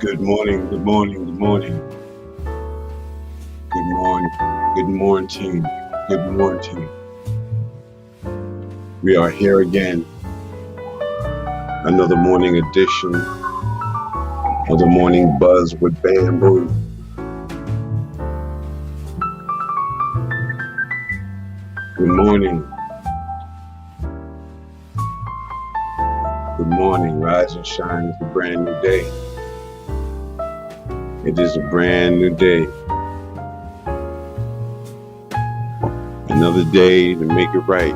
Good morning, good morning, good morning, good morning, good morning, good morning. We are here again, another morning edition of the Morning Buzz with Bambu. Good morning, good morning. Rise and shine. It's a brand new day. It is a brand new day. Another day to make it right.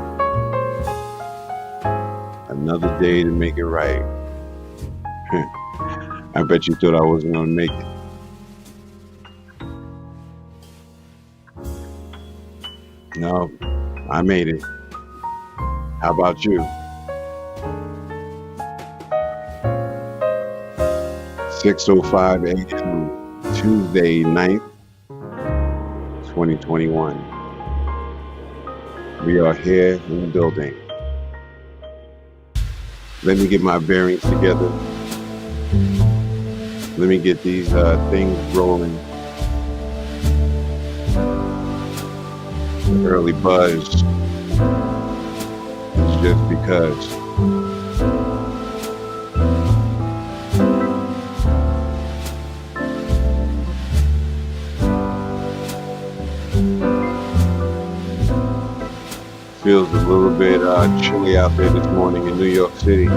Another day to make it right. I bet you thought I wasn't going to make it. No, I made it. How about you? 6:05 a.m. Tuesday 9th, 2021. We are here in the building. Let me get my bearings together. Let me get these things rolling. The early buzz is just because. Feels a little bit chilly out there this morning in New York City.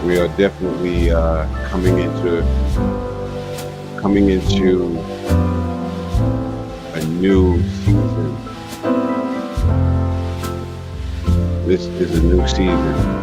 We are definitely coming into a new season. This is a new season.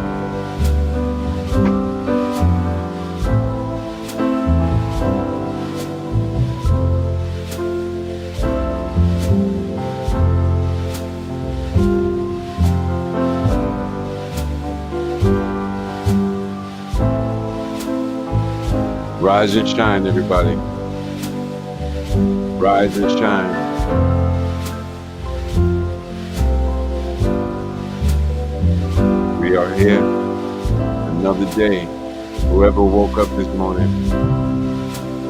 Rise and shine, everybody. Rise and shine. We are here. Another day. Whoever woke up this morning,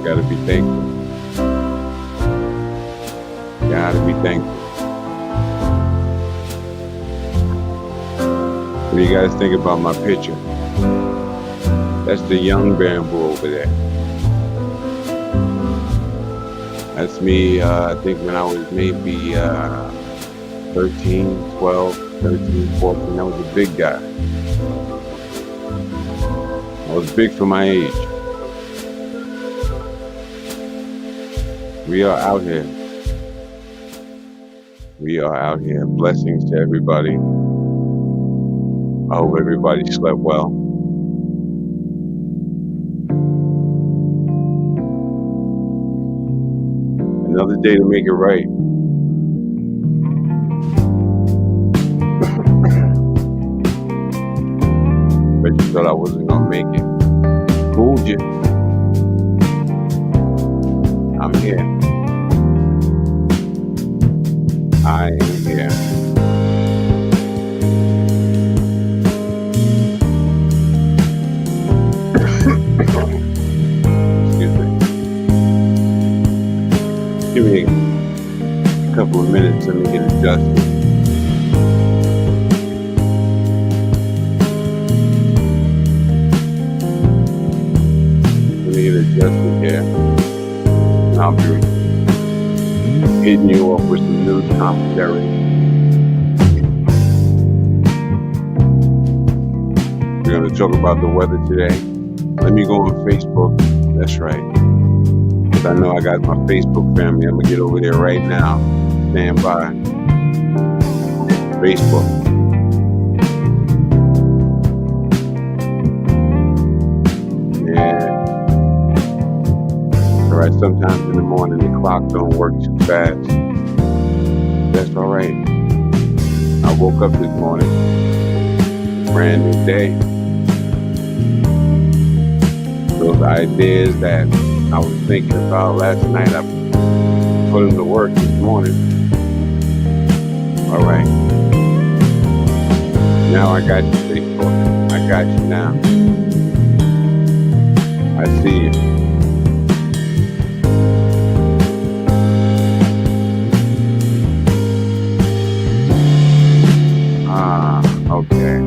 gotta be thankful. Gotta be thankful. What do you guys think about my picture? That's the young Bambu over there. That's me, I think when I was maybe 13, 12, 13, 14. I was a big guy. I was big for my age. We are out here. We are out here. Blessings to everybody. I hope everybody slept well. Another day to make it right. Bet you thought I wasn't gonna make it. Fooled you. I'm here. I am here. Excuse me. Give me a couple of minutes. Let me get adjusted. Let me get adjusted here. And I'll be hitting you up with some news commentary. We're going to talk about the weather today. Let me go on Facebook. That's right. Because I know I got my Facebook family. I'm going to get over there right now. Stand by. Facebook. Yeah. All right. Sometimes in the morning the clock don't work too fast. That's all right. I woke up this morning. Brand new day. Those ideas that I was thinking about last night, I put them to work this morning. All right. Now I got you, Facebook. I got you now. I see you. Okay.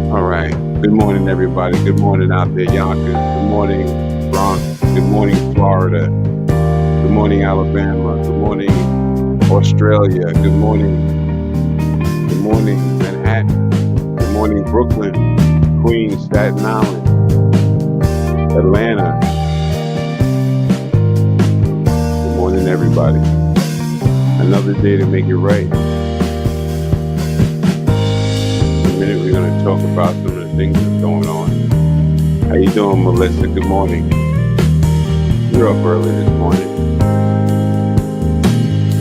All right. Good morning, everybody. Good morning out there, Yonkers. Good morning, Bronx. Good morning, Florida. Good morning, Alabama. Good morning, Australia. Good morning. Good morning, Manhattan. Good morning, Brooklyn, Queens, Staten Island, Atlanta. Good morning, everybody. Another day to make it right. In a minute, we're going to talk about some of the things that's going on. How you doing, Melissa? Good morning. You're up early this morning.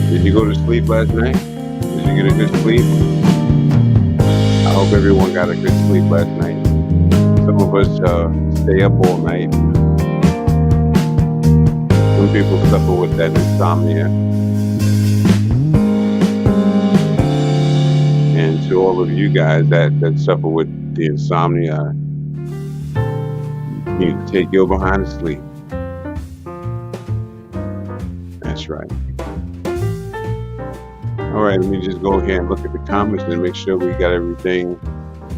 Did you go to sleep last night? Did you get a good sleep? I hope everyone got a good sleep last night. Some of us stay up all night. Some people suffer with that insomnia. And to all of you guys that suffer with the insomnia, you need to take your behind to sleep. That's right. All right, let me just go ahead and look at the comments and make sure we got everything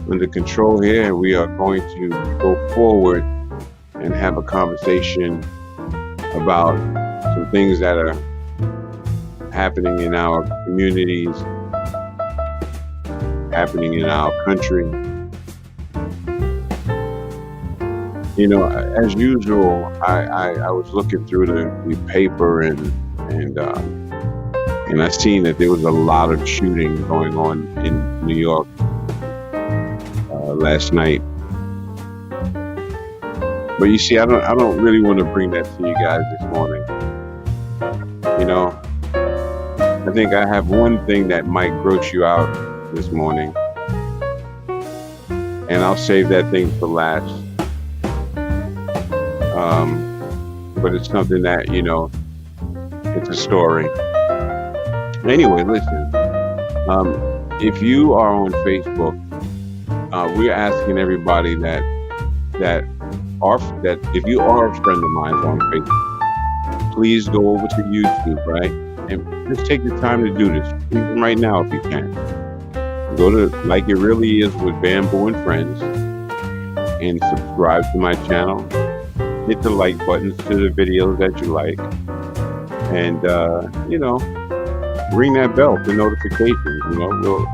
under control here. We are going to go forward and have a conversation about some things that are happening in our communities, happening in our country. You know, as usual, I was looking through the paper and I seen that there was a lot of shooting going on in New York last night. But you see, I don't really want to bring that to you guys this morning. You know, I think I have one thing that might gross you out this morning, and I'll save that thing for last. But it's something that, you know, it's a story. Anyway, listen, if you are on Facebook, we're asking everybody that if you are a friend of mine on Facebook, please go over to YouTube, right? And just take the time to do this, even right now if you can. Go to Like It Really Is with Bambu and Friends and subscribe to my channel. Hit the like buttons to the videos that you like. And, you know, ring that bell for notifications. You know,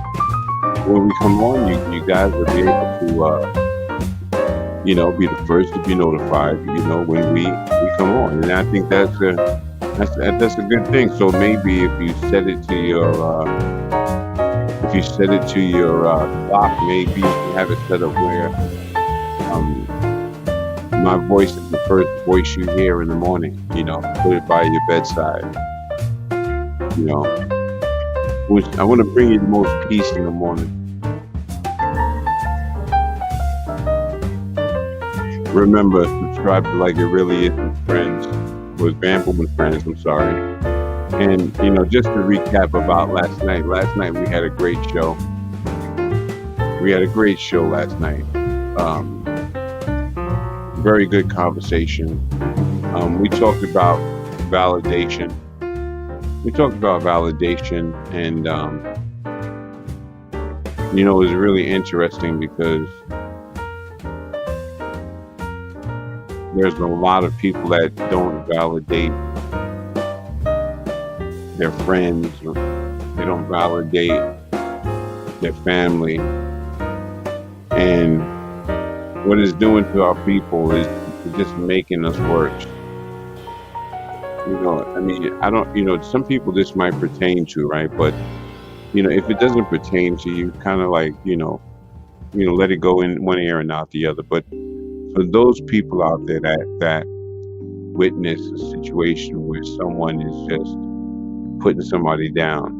when we come on, you guys will be able to, you know, be the first to be notified, you know, when we come on. And I think that's a good thing. So maybe if you set it to your clock, maybe you can have it set up where my voice is the first voice you hear in the morning. You know, put it by your bedside. You know, I want to bring you the most peace in the morning. Remember, subscribe to Like It Really Is with Friends, with Bambu and Friends, I'm sorry. And, you know, just to recap about last night we had a great show. We had a great show last night. Very good conversation. We talked about validation. And, you know, it was really interesting because there's a lot of people that don't validate their friends, or they don't validate their family. And what it's doing to our people is just making us worse. You know, I mean, you know, some people this might pertain to, right? But, you know, if it doesn't pertain to you, kind of like, you know, let it go in one ear and out the other. But for those people out there that witness a situation where someone is just putting somebody down,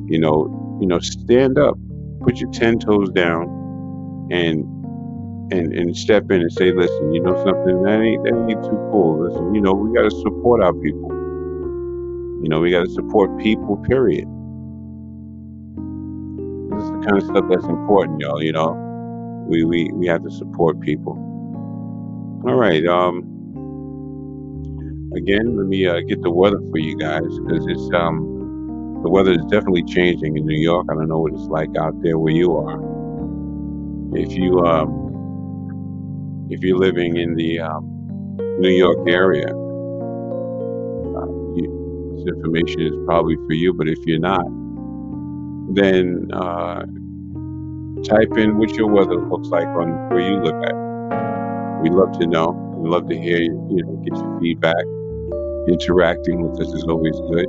you know, stand up, put your 10 toes down, and step in and say, listen, you know something, that ain't too cool. Listen, you know, we got to support our people. You know, we got to support people, period. This is the kind of stuff that's important, y'all. You know, we have to support people. All right. Again, let me get the weather for you guys because it's the weather is definitely changing in New York. I don't know what it's like out there where you are. If you if you're living in the New York area, this information is probably for you. But if you're not, then type in what your weather looks like on where you live at. We'd love to know. We'd love to hear you, get your feedback. Interacting with us is always good.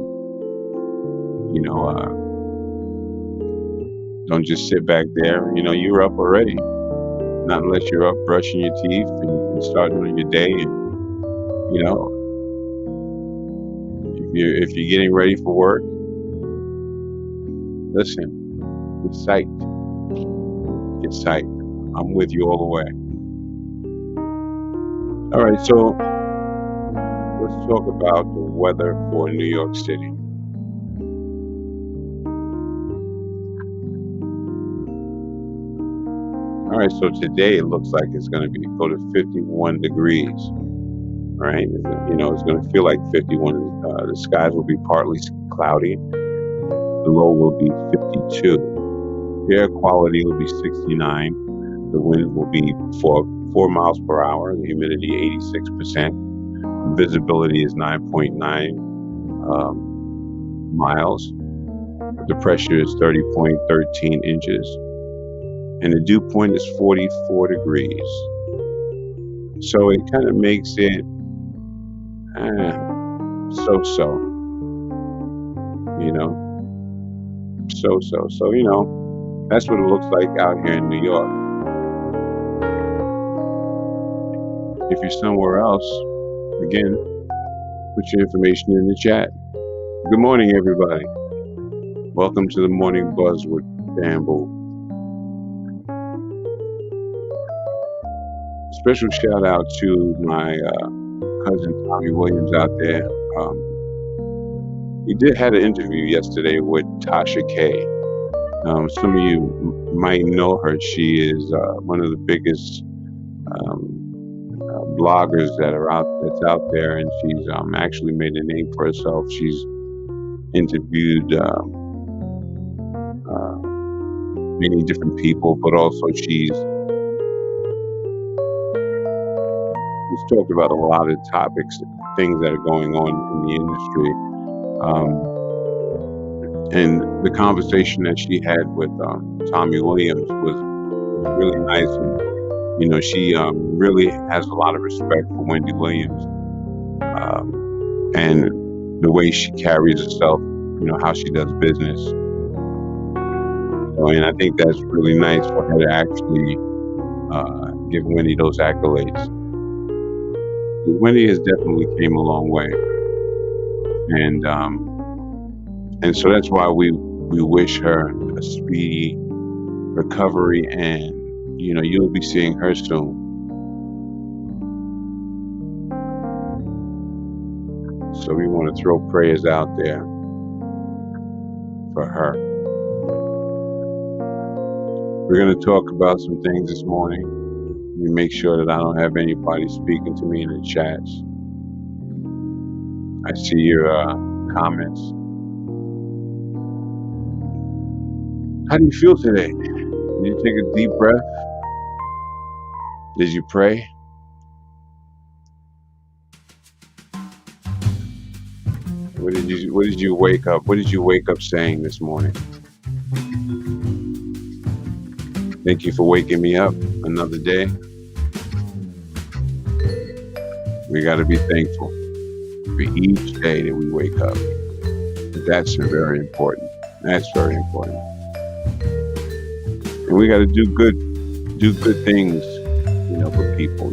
Don't just sit back there. You're up already. Not unless you're up brushing your teeth and starting on your day. And if you're getting ready for work, listen, get psyched. Get psyched. I'm with you all the way. All right, so let's talk about the weather for New York City. All right, so today it looks like it's going to go to 51 degrees. All right, it's going to feel like 51. The skies will be partly cloudy. The low will be 52. The air quality will be 69. The wind will be 4 miles per hour. The humidity 86%. Visibility is 9.9 miles. The pressure is 30.13 inches. And the dew point is 44 degrees. So it kind of makes it so-so. So-so. So, that's what it looks like out here in New York. If you're somewhere else, again, put your information in the chat. Good morning, everybody. Welcome to the Morning Buzz with Bambu. Special shout out to my cousin Tommy Williams out there. He had an interview yesterday with Tasha K. Some of you might know her. She is one of the biggest bloggers that's out there, and she's actually made a name for herself. She's interviewed many different people, but also she's talked about a lot of topics, things that are going on in the industry. And the conversation that she had with Tommy Williams was really nice. And, she really has a lot of respect for Wendy Williams and the way she carries herself, how she does business. And I think that's really nice for her to actually give Wendy those accolades. Wendy has definitely came a long way, and so that's why we wish her a speedy recovery, and you'll be seeing her soon. So we want to throw prayers out there for her. We're going to talk about some things this morning. Let me make sure that I don't have anybody speaking to me in the chats. I see your comments. How do you feel today? Did you take a deep breath? Did you pray? What did you wake up? What did you wake up saying this morning? Thank you for waking me up another day. We got to be thankful for each day that we wake up. That's very important. That's very important. And we got to do good things, for people.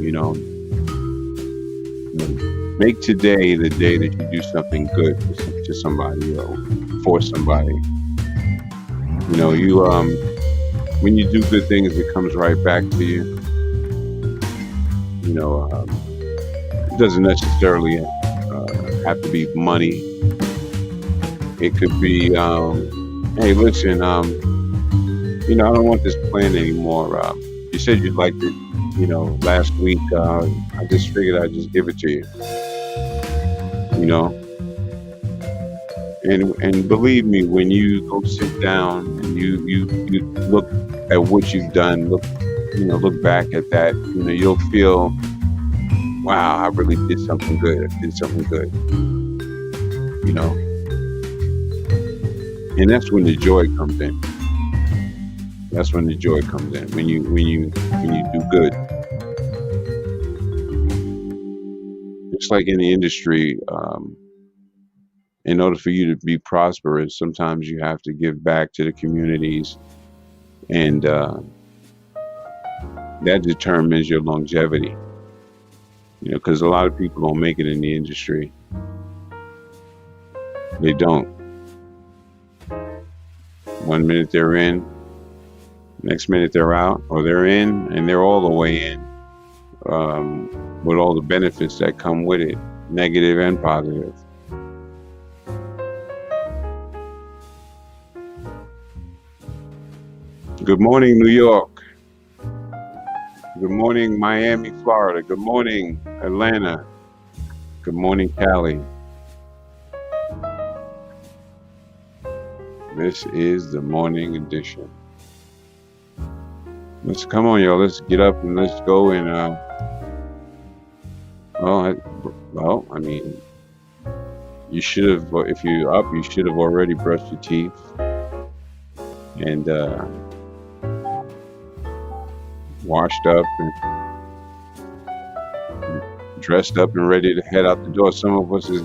Make today the day that you do something good to somebody or for somebody. When you do good things, it comes right back to you. It doesn't necessarily have to be money. It could be, hey, listen, I don't want this plan anymore. You said you'd like to last week, I just figured I'd just give it to you. You know, and believe me, when you go sit down and you look at what you've done, look back at that, you'll feel, wow, I really did something good. I did something good. You know, and that's when the joy comes in. That's when the joy comes in. When you do good. Just like in the industry, in order for you to be prosperous, sometimes you have to give back to the communities, and that determines your longevity. Because a lot of people don't make it in the industry. They don't. One minute they're in, next minute they're out, or they're in and they're all the way in, with all the benefits that come with it, negative and positive. Good morning, New York. Good morning, Miami, Florida. Good morning, Atlanta. Good morning, Cali. This is the morning edition. Let's come on, y'all. Let's get up and let's go. And I mean, you should have. If you're up, you should have already brushed your teeth and washed up and dressed up and ready to head out the door. Some of us is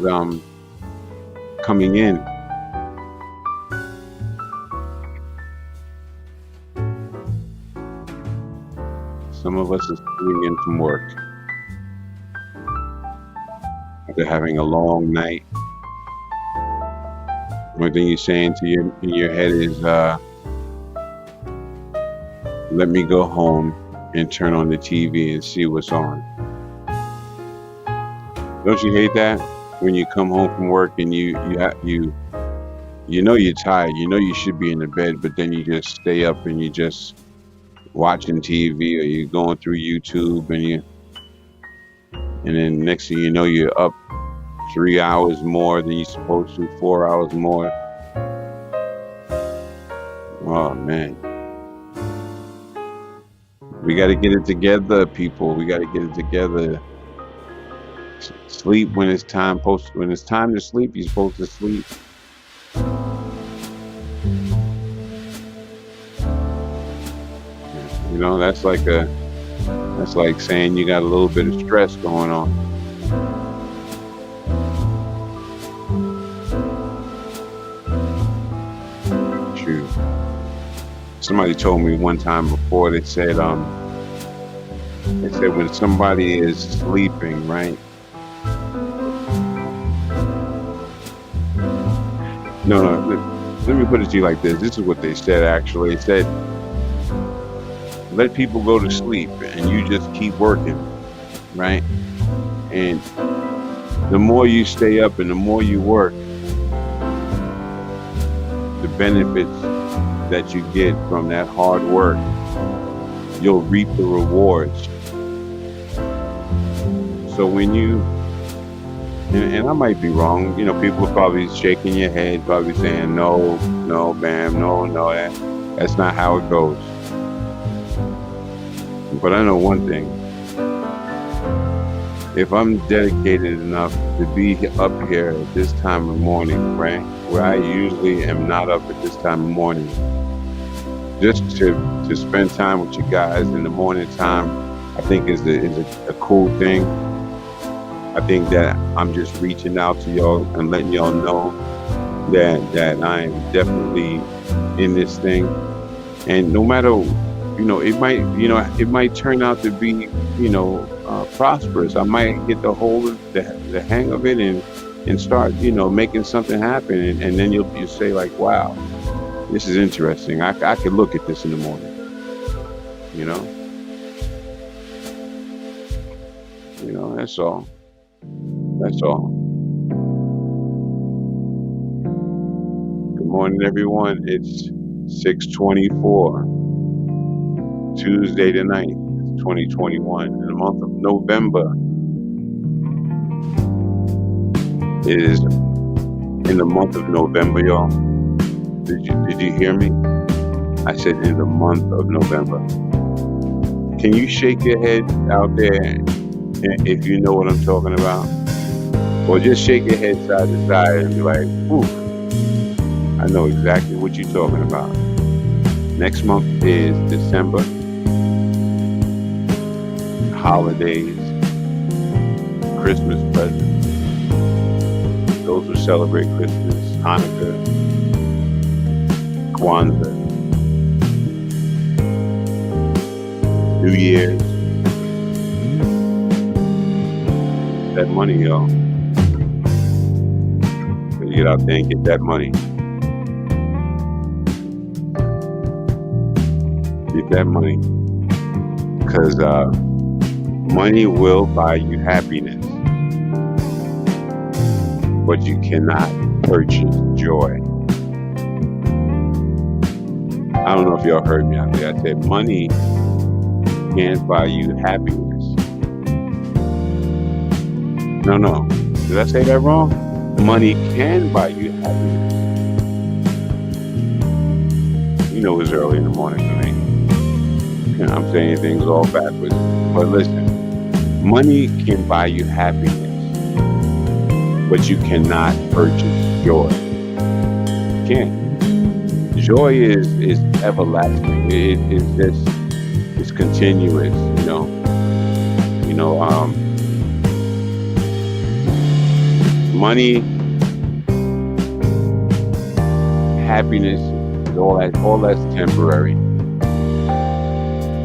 coming in. Some of us is coming in from work. They're having a long night. One thing you're saying in your head is, let me go home and turn on the TV and see what's on. Don't you hate that? When you come home from work and you know you're tired, you should be in the bed, but then you just stay up and you just watching TV, or you're going through YouTube, and then next thing you know, you're up 3 hours more than you're supposed to, 4 hours more. Oh man, we got to get it together, people. We got to get it together. Sleep when it's time. When it's time to sleep, you're supposed to sleep. That's like saying you got a little bit of stress going on. True. Somebody told me one time before, they said when somebody is sleeping, right? No, let me put it to you like this. This is what they said, actually. They said, let people go to sleep and you just keep working, right? And the more you stay up and the more you work, the benefits that you get from that hard work, you'll reap the rewards. So when you, and I might be wrong, people are probably shaking your head, probably saying, no, Bam, no, that's not how it goes. But I know one thing. If I'm dedicated enough to be up here at this time of morning, right, where I usually am not up at this time of morning, just to spend time with you guys in the morning time, I think is a cool thing. I think that I'm just reaching out to y'all and letting y'all know that I am definitely in this thing. And no matter, it might turn out to be, prosperous. I might get the the hang of it and start, making something happen. And then you'll say like, wow, this is interesting. I could look at this in the morning, that's all. That's all. Good morning, everyone. It's 6:24, Tuesday tonight, 2021. In the month of November is in the month of November, y'all. Did you hear me? I said in the month of November. Can you shake your head out there if you know what I'm talking about? Or just shake your head side to side and be like, ooh, I know exactly what you're talking about. Next month is December. Holidays, Christmas presents. Those who celebrate Christmas, Hanukkah, Kwanzaa, New Year's. That money, y'all. You get out there and get that money. Get that money. Because money will buy you happiness. But you cannot purchase joy. I don't know if y'all heard me out there. I said money can't buy you happiness. No. Did I say that wrong? Money can buy you happiness. You know it's early in the morning for me. I'm saying things all backwards. But listen, money can buy you happiness, but you cannot purchase joy. You can't. Joy is everlasting. It's continuous, you know. Money, happiness, is all that's temporary.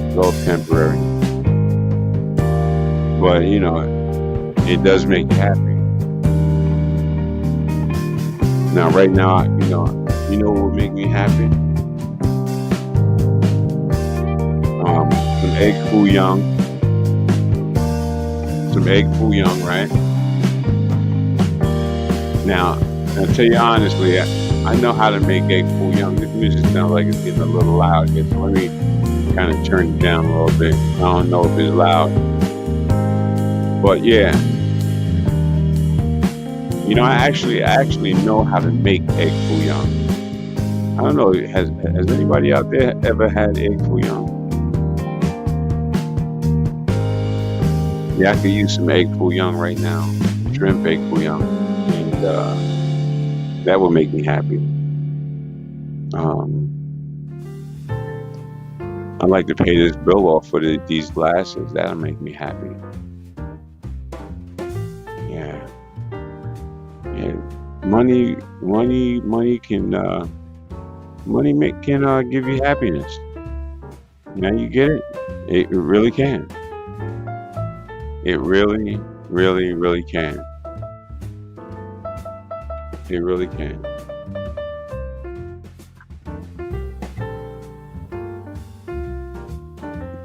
It's all temporary. But it does make you happy. Now, right now, you know what would make me happy? Some egg foo young. Some egg foo young, right? Now, I'll tell you honestly, I know how to make egg foo young. This music sounds like it's getting a little loud here, so let me kind of turn it down a little bit. I don't know if it's loud. But yeah. I actually know how to make egg foo young. I don't know, has anybody out there ever had egg foo young? Yeah, I could use some egg foo young right now. Shrimp egg foo young. And that would make me happy. I'd like to pay this bill off for these glasses. That'll make me happy. Yeah. Money can give you happiness. Now you get it? It really can. It really, really, really can. It really can.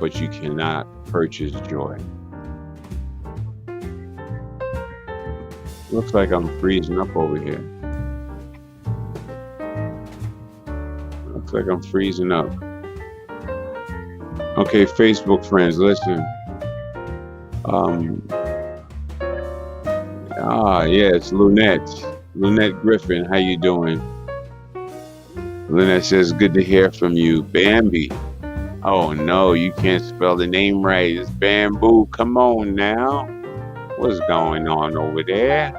But you cannot purchase joy. Looks like I'm freezing up over here. Looks like I'm freezing up. Okay, Facebook friends, listen. It's Lynette Griffin. How you doing? Lynette says, good to hear from you. Bambi. Oh no, you can't spell the name right. It's Bambu. Come on now. What's going on over there?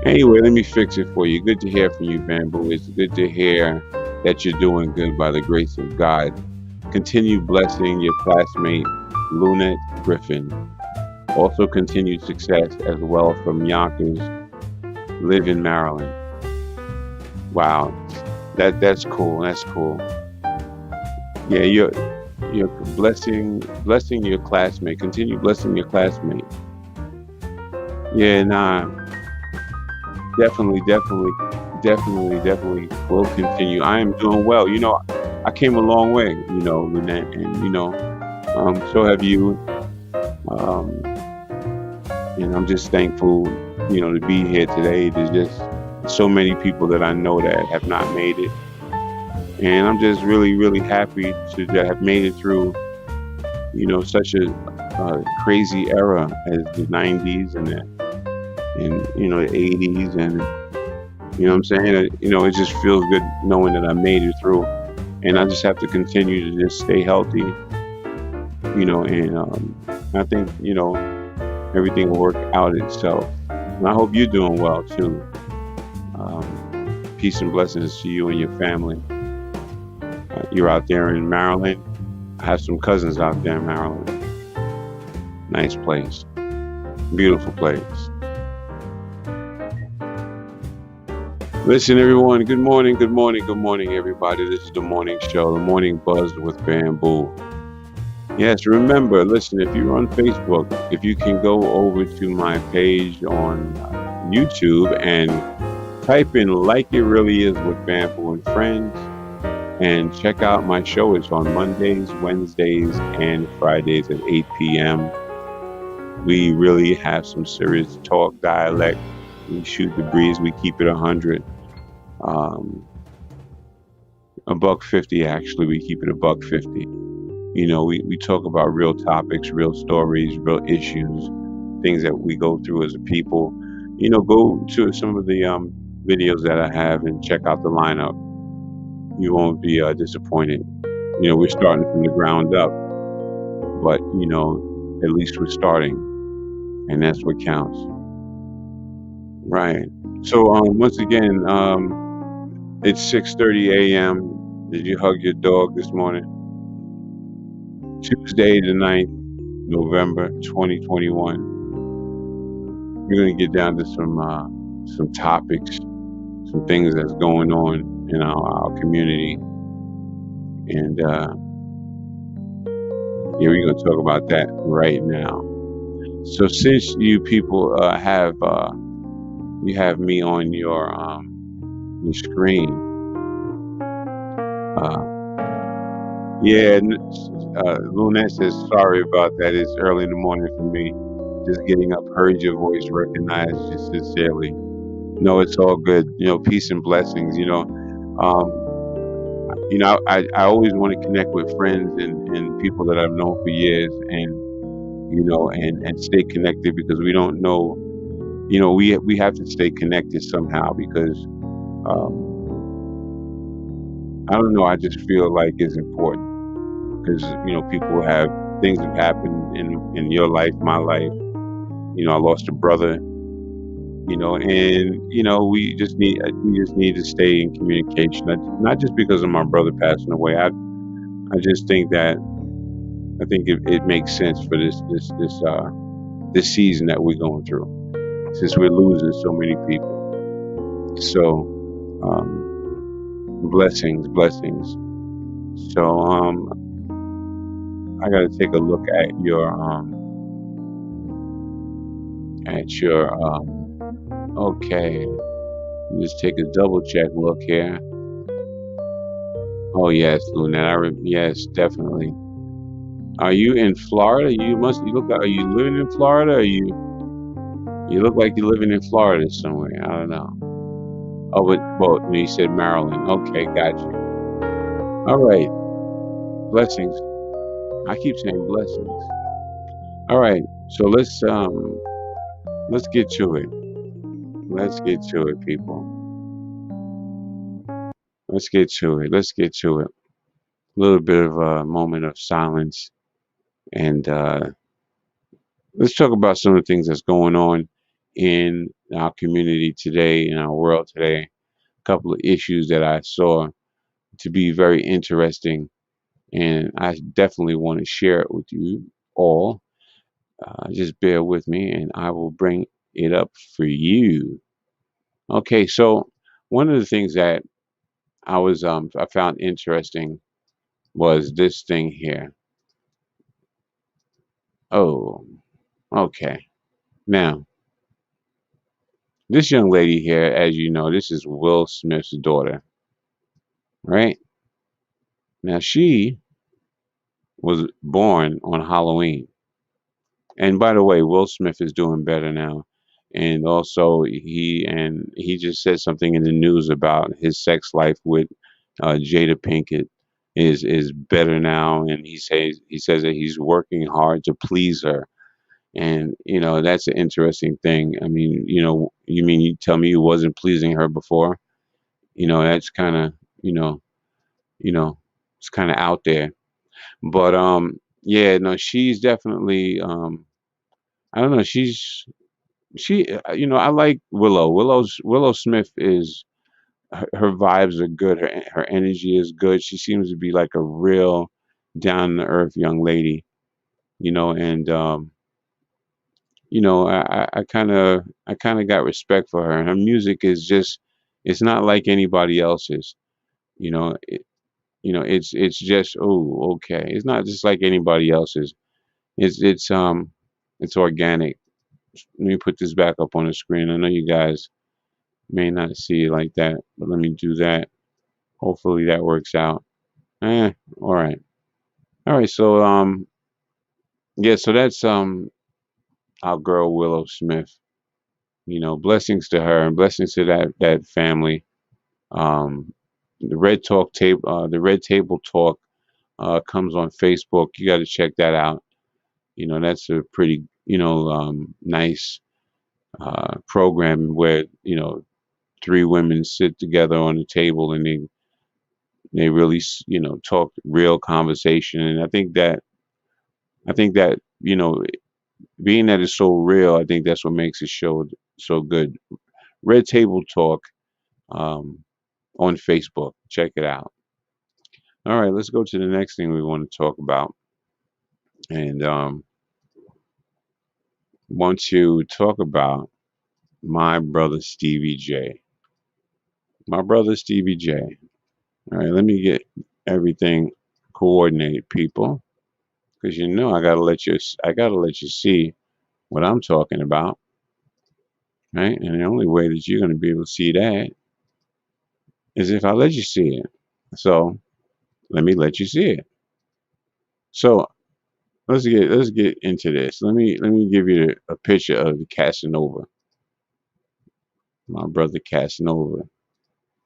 Anyway, let me fix it for you. Good to hear from you, Bambu. It's good to hear that you're doing good by the grace of God. Continue blessing your classmate, Lynette Griffin. Also continued success as well from Yonkers, live in Maryland. Wow, that's cool. That's cool. Yeah, you're blessing your classmate. Continue blessing your classmate. Yeah, nah. Definitely will continue. I am doing well. I came a long way, Lynette, and so have you. And I'm just thankful, to be here today. There's just so many people that I know that have not made it. And I'm just really, really happy to have made it through, such a crazy era as the '90s and the '80s, and what I'm saying. It just feels good knowing that I made it through, and I just have to continue to just stay healthy, and I think everything will work out itself. And I hope you're doing well too. Peace and blessings to you and your family. You're out there in Maryland. I have some cousins out there in Maryland. Nice place. Beautiful place. Listen, everyone. Good morning, good morning, good morning, everybody. This is the morning show, the morning buzz with Bambu. Yes, remember, listen, if you're on Facebook, if you can go over to my page on YouTube and type in Like It Really Is with Bamboo and Friends and check out my show. It's on Mondays, Wednesdays, and Fridays at 8 p.m. We really have some serious talk, dialect. We shoot the breeze. We keep it 100. $1.50, actually. We keep it $1.50. We talk about real topics, real stories, real issues, things that we go through as a people. Go to some of the videos that I have and check out the lineup. You won't be disappointed. We're starting from the ground up, but at least we're starting, and that's what counts. Right. So once again, it's 6:30 a.m. Did you hug your dog this morning? Tuesday the 9th, November 2021. We're going to get down to some topics, some things that's going on in our community. And we're going to talk about that right now. So since you people have me on your screen, Lunette says sorry about that. It's early in the morning for me. Just getting up, heard your voice, recognized you sincerely. No, it's all good. Peace and blessings. I always want to connect with friends and people that I've known for years, and and stay connected, because we don't know. We have to stay connected somehow, because I don't know. I just feel like it's important, because people have things have happened in your life, my life. I lost a brother. And we just need to stay in communication. Not just because of my brother passing away. I just think that it makes sense for this season that we're going through, since we're losing so many people. So blessings. So I got to take a look at your okay. Just take a double check look here. Oh yes, Luna. Yes, definitely. Are you in Florida? You look. Are you living in Florida? You look like you're living in Florida somewhere. I don't know. Oh, but you said Maryland. Okay, got you. All right. Blessings. I keep saying blessings. All right. So let's get to it. Let's get to it, people. Let's get to it. A little bit of a moment of silence, and let's talk about some of the things that's going on in our community today, in our world today. A couple of issues that I saw to be very interesting, and I definitely want to share it with you all. Just bear with me, and I will bring it up for you. Okay, so one of the things that I found interesting was this thing here. Oh, okay. Now, this young lady here, as you know, this is Will Smith's daughter, right? Now, she was born on Halloween. And by the way, Will Smith is doing better now. And also, he just said something in the news about his sex life with Jada Pinkett. is better now, and he says that he's working hard to please her. And that's an interesting thing. I mean, you mean you tell me you wasn't pleasing her before? That's kind of you know you know it's kind of out there. But yeah, no, she's definitely I don't know, I like Willow Smith is her vibes are good, her energy is good. She seems to be like a real down to earth young lady, and I kind of got respect for her. And her music is just, it's not like anybody else's. You know, it's just, oh, okay. It's not just like anybody else's. It's organic. Let me put this back up on the screen. I know you guys may not see it like that, but let me do that. Hopefully that works out. All right. All right. So yeah, so that's our girl Willow Smith. Blessings to her and blessings to that family. Um, the Red Table Talk comes on Facebook. You got to check that out. That's a pretty nice program where three women sit together on a table and they really talk real conversation. And I think that being that it's so real, I think that's what makes the show so good. Red Table Talk um, on Facebook. Check it out. All right, let's go to the next thing we want to talk about, and want to talk about my brother Stevie J. My brother Stevie J. All right, let me get everything coordinated, people, because I gotta let you see what I'm talking about, right? And the only way that you're gonna be able to see that is if I let you see it. So let me let you see it. So let's get into this. Let me give you a picture of the Casanova, my brother Casanova.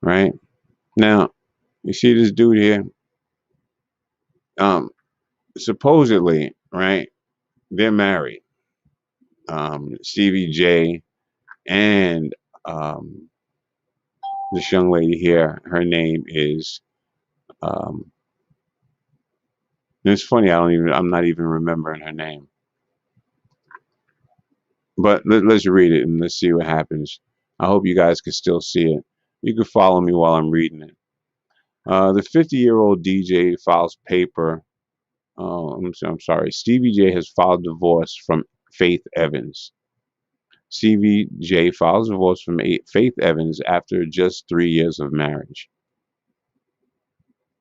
Right now, you see this dude here. Um, Supposedly, right? They're married. Stevie J and um, this young lady here. Her name is. Um, it's funny. I'm not even remembering her name. But let's read it and let's see what happens. I hope you guys can still see it. You can follow me while I'm reading it. The 50-year-old DJ files paper. Oh, I'm sorry. Stevie J has filed divorce from Faith Evans. Stevie J files divorce from Faith Evans after just 3 years of marriage.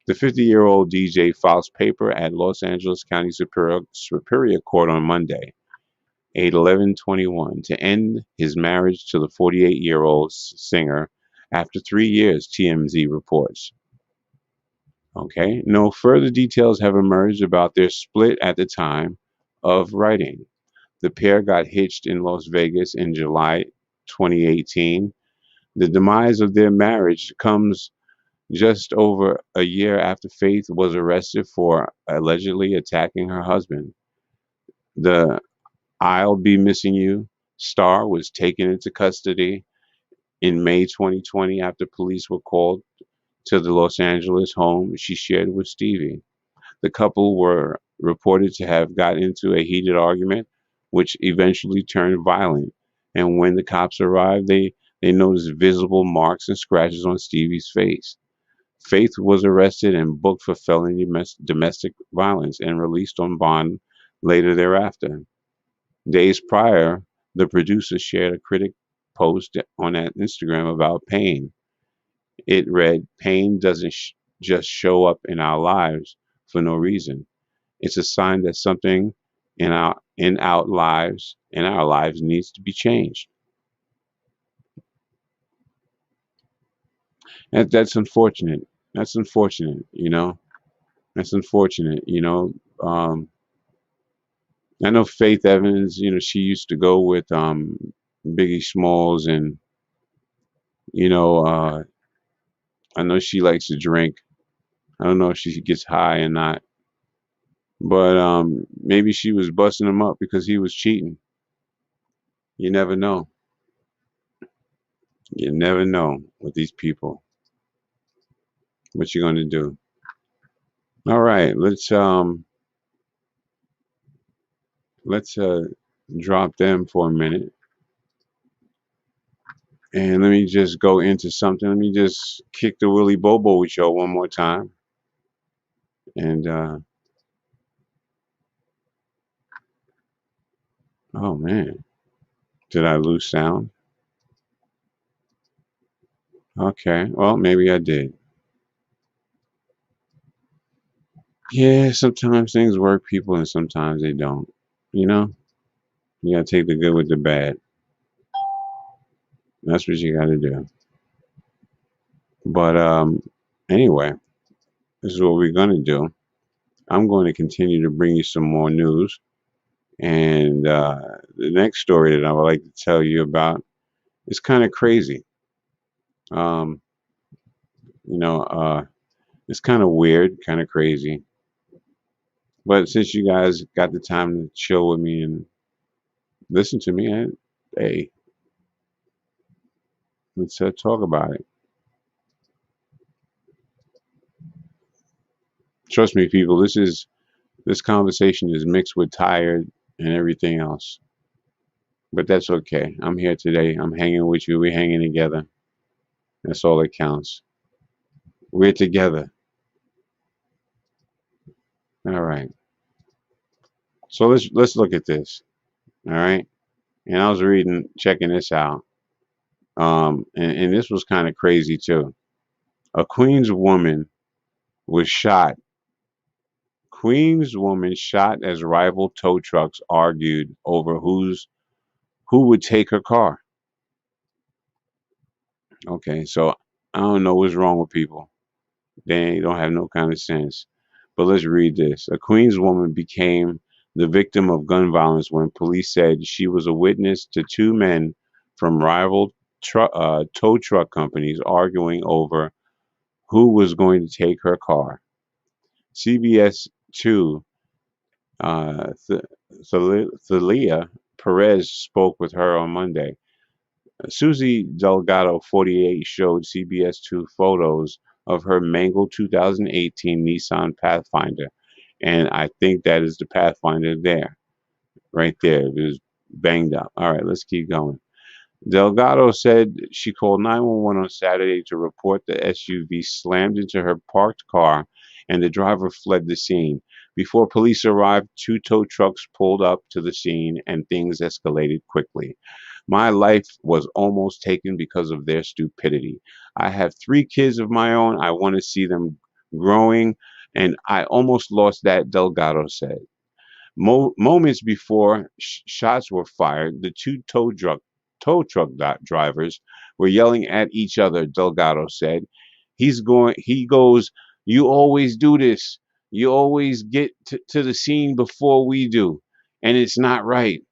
The 50-year-old DJ files paper at Los Angeles County Superior Court on Monday, 8/11/21, to end his marriage to the 48-year-old singer after 3 years, TMZ reports. Okay, no further details have emerged about their split at the time of writing. The pair got hitched in Las Vegas in July 2018. The demise of their marriage comes just over a year after Faith was arrested for allegedly attacking her husband. The I'll Be Missing You star was taken into custody in May 2020 after police were called to the Los Angeles home she shared with Stevie. The couple were reported to have got into a heated argument, which eventually turned violent. And when the cops arrived, they noticed visible marks and scratches on Stevie's face. Faith was arrested and booked for felony domestic violence and released on bond later thereafter. Days prior, the producer shared a critic post on that Instagram about pain. It read, "Pain doesn't just show up in our lives for no reason. It's a sign that something in our lives needs to be changed." That's unfortunate. That's unfortunate. That's unfortunate. Um, I know Faith Evans. She used to go with Biggie Smalls, and you know, uh, I know she likes to drink. I don't know if she gets high or not, but maybe she was busting him up because he was cheating. You never know. You never know with these people. What you gonna do? All right, let's drop them for a minute, and let me just go into something. Let me just kick the Willy Bobo show one more time, and oh man, did I lose sound? Okay, well maybe I did. Yeah, sometimes things work, people, and sometimes they don't. You know, you gotta take the good with the bad. That's what you gotta do. But anyway, this is what we're gonna do. I'm going to continue to bring you some more news. And the next story that I would like to tell you about is kind of crazy. Um, you know, it's kind of weird, kind of crazy. But since you guys got the time to chill with me and listen to me, hey, let's talk about it. Trust me, people. This conversation is mixed with tired and everything else. But that's okay. I'm here today. I'm hanging with you. We're hanging together. That's all that counts. We're together. All right. So let's look at this. All right. And I was checking this out. And this was kind of crazy too. A Queens woman was shot. Queens woman shot as rival tow trucks argued over who would take her car. Okay, so I don't know what's wrong with people. They don't have no kind of sense. But let's read this. A Queens woman became the victim of gun violence when police said she was a witness to two men from rival tow truck companies arguing over who was going to take her car. CBS 2 Thalia Perez spoke with her on Monday. Susie Delgado, 48, showed CBS 2 photos of her mangled 2018 Nissan Pathfinder. And I think that is the Pathfinder there, right there. It was banged up. All right, let's keep going. Delgado said she called 911 on Saturday to report the SUV slammed into her parked car and the driver fled the scene. Before police arrived, two tow trucks pulled up to the scene and things escalated quickly. My life was almost taken because of their stupidity. I have three kids of my own. I want to see them growing, and I almost lost that, Delgado said. Moments before shots were fired, the two tow truck drivers were yelling at each other. Delgado said, He goes, you always do this. You always get to the scene before we do, and it's not right.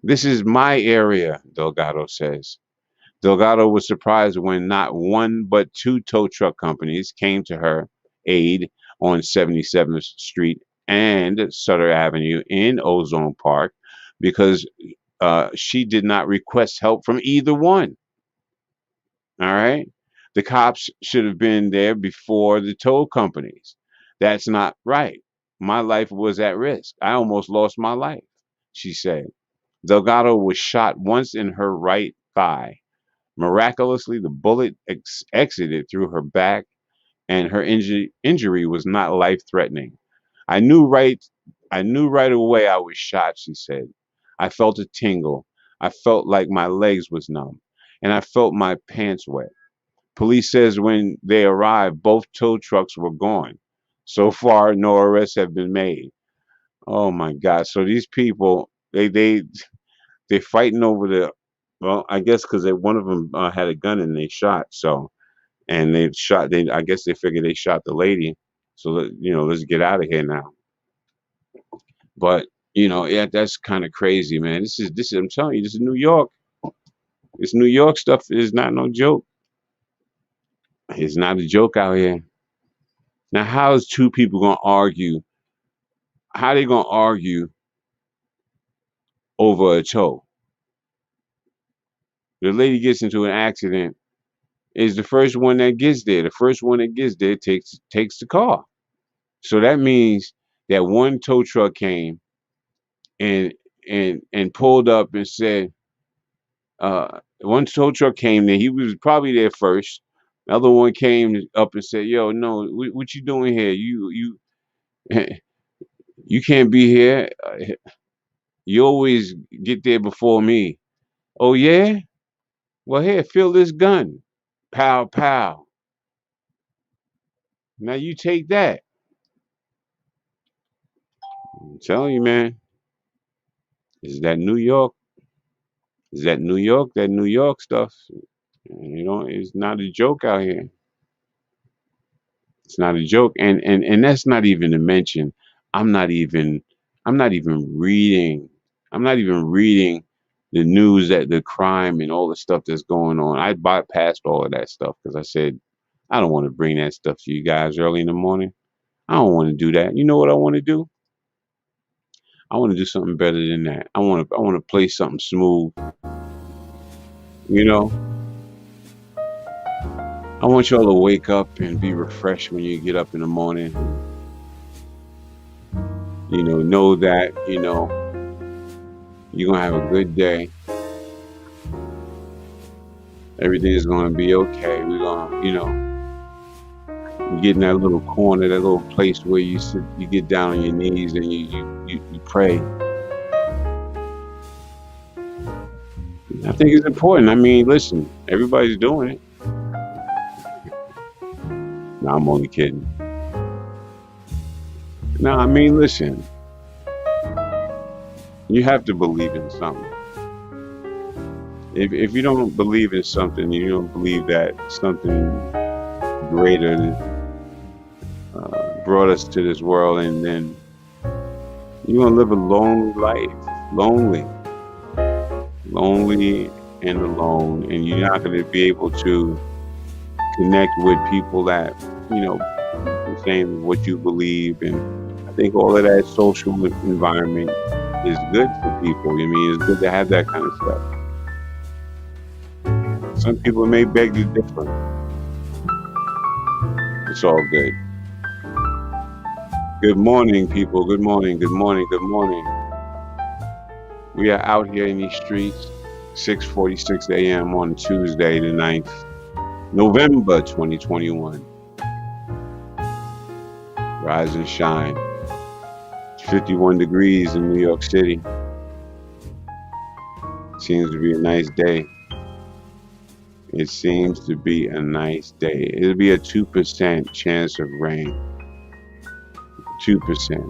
This is my area," Delgado says. Delgado was surprised when not one but two tow truck companies came to her aid on 77th Street and Sutter Avenue in Ozone Park because she did not request help from either one. All right. The cops should have been there before the tow companies. That's not right. My life was at risk. I almost lost my life, she said. Delgado was shot once in her right thigh. Miraculously, the bullet exited through her back, and her injury was not life-threatening. I knew right, I knew right away I was shot, she said. I felt a tingle. I felt like my legs was numb, and I felt my pants wet. Police says when they arrived, both tow trucks were gone. So far, no arrests have been made. Oh my God! So these people, they're fighting over well, I guess because one of them had a gun and they shot. So and they shot. I guess they figured they shot the lady. So let's get out of here now. But yeah, that's kind of crazy, man. This is. I'm telling you, this is New York. This New York stuff is not no joke. It's not a joke out here. Now, how is two people gonna argue? How they gonna argue over a tow? The lady gets into an accident. Is the first one that gets there. The first one that gets there takes the car. So that means that one tow truck came and and pulled up and said, one tow truck came there. He was probably there first. The other one came up and said, "Yo, no, what you doing here? You you can't be here. You always get there before me." Oh yeah? Well, here, fill this gun. Pow pow. Now you take that. I'm telling you, man. Is that New York? Is that New York? That New York stuff. You know, it's not a joke out here. It's not a joke. And that's not even to mention, I'm not even I'm not even reading I'm not even reading the news, that the crime and all the stuff that's going on. I bypassed all of that stuff because I said I don't want to bring that stuff to you guys early in the morning. I don't want to do that. You know what I want to do? I want to do something better than that. I want to play something smooth. You know, I want y'all to wake up and be refreshed when you get up in the morning. Know that you're gonna have a good day. Everything is gonna be okay. We're gonna, you get in that little corner, that little place where you sit, you get down on your knees and you pray. I think it's important. I mean, listen, everybody's doing it. No, I'm only kidding. No, I mean, listen, you have to believe in something. If you don't believe in something, you don't believe that something greater brought us to this world, and then you're gonna live a lonely life, lonely and alone, and you're not gonna be able to connect with people that the same what you believe. And I think all of that social environment is good for people. I mean, it's good to have that kind of stuff. Some people may beg to differ. It's all good. Good morning, people. Good morning. Good morning. Good morning. We are out here in these streets, 6:46 a.m. on Tuesday, the 9th, November 2021. Rise and shine. It's 51 degrees in New York City. Seems to be a nice day. It seems to be a nice day. It'll be a 2% chance of rain. 2%.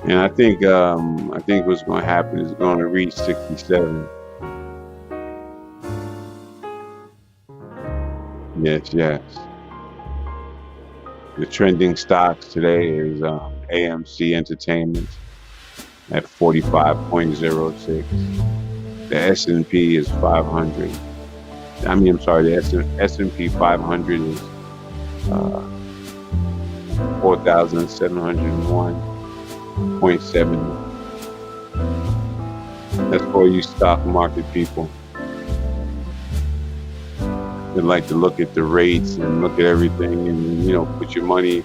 And I think what's going to happen is going to reach 67. Yes, yes. The trending stocks today is AMC Entertainment at 45.06. The S&P is 500. I'm sorry, the S&P 500 is 4,701.70. That's for you stock market people that like to look at the rates and look at everything, and put your money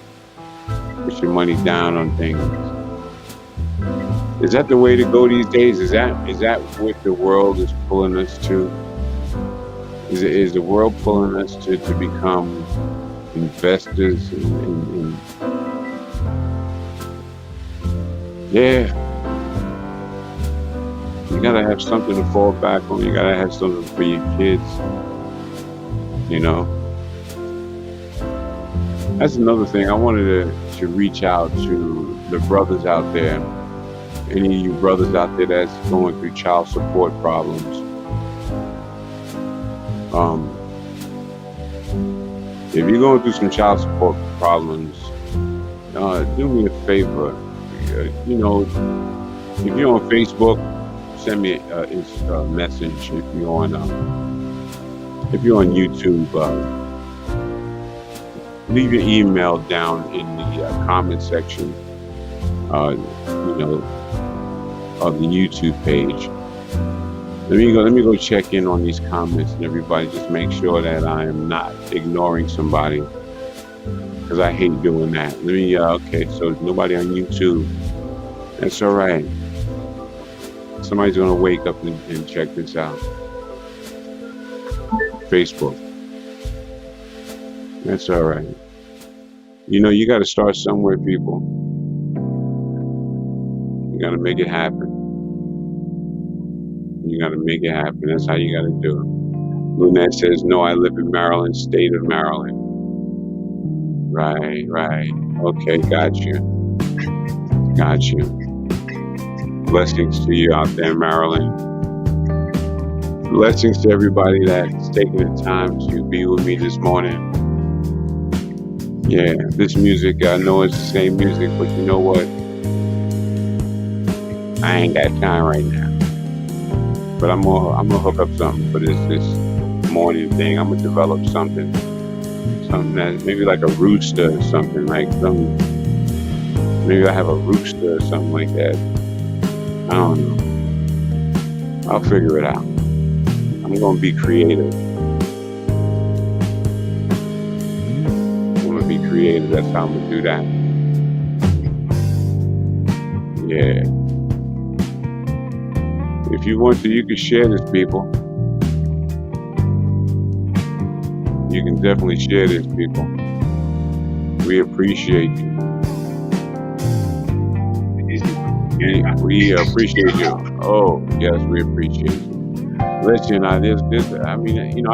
down on things. Is that the way to go these days? Is that what the world is pulling us to? Is the world pulling us to become investors and yeah, you gotta have something to fall back on. You gotta have something for your kids. That's another thing. I wanted to reach out to the brothers out there. Any of you brothers out there that's going through child support problems. If you're going through some child support problems, do me a favor. If you're on Facebook, send me a message. If you're on YouTube, leave your email down in the comment section, you know, of the YouTube page. Let me go check in on these comments, and everybody just make sure that I am not ignoring somebody, because I hate doing that. Okay, so nobody on YouTube. That's all right. Somebody's gonna wake up and check this out. Facebook. That's all right. You got to start somewhere, people. You got to make it happen. You got to make it happen. That's how you got to do it. Lunette says, no, I live in Maryland, state of Maryland. Right. Okay, got you. Blessings to you out there in Maryland. Blessings to everybody that's taking the time to be with me this morning. Yeah, this music, I know it's the same music, but you know what? I ain't got time right now. But I'm gonna hook up something for this morning thing. I'm gonna develop something that maybe like a rooster or something, like maybe I have a rooster or something like that. I don't know. I'll figure it out. I'm gonna be creative. That's how I'm gonna do that. Yeah. If you want to, you can share this, people. You can definitely share this, people. We appreciate you. We appreciate you. Oh, yes, we appreciate you. Listen, I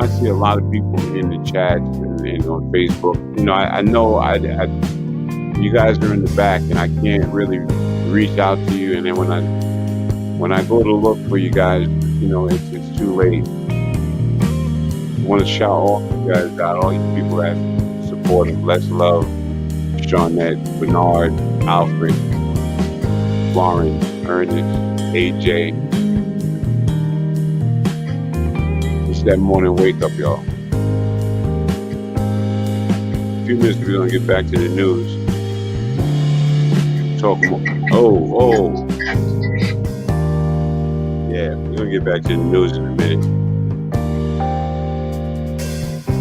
see a lot of people in the chat and on Facebook. I know you guys are in the back, and I can't really reach out to you. And then when I go to look for you guys, it's too late. I want to shout all you guys out, all you people that support us. Let's love Shawnette, Bernard, Alfred, Florence, Ernest, AJ. It's that morning wake up, y'all. A few minutes, we're gonna get back to the news. Talk more. Oh. Yeah, we're gonna get back to the news in a minute.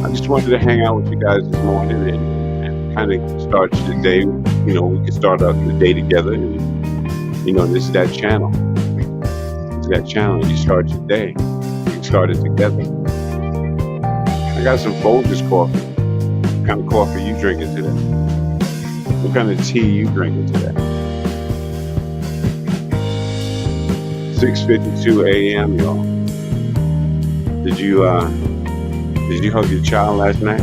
I just wanted to hang out with you guys this morning and kind of start the day. We can start out the day together. And, this is that channel. It's that channel. You start your day. You can start it together. I got some Folgers coffee. What kind of coffee you drinking today? What kind of tea you drinking today? 6:52 a.m., y'all. Did you hug your child last night?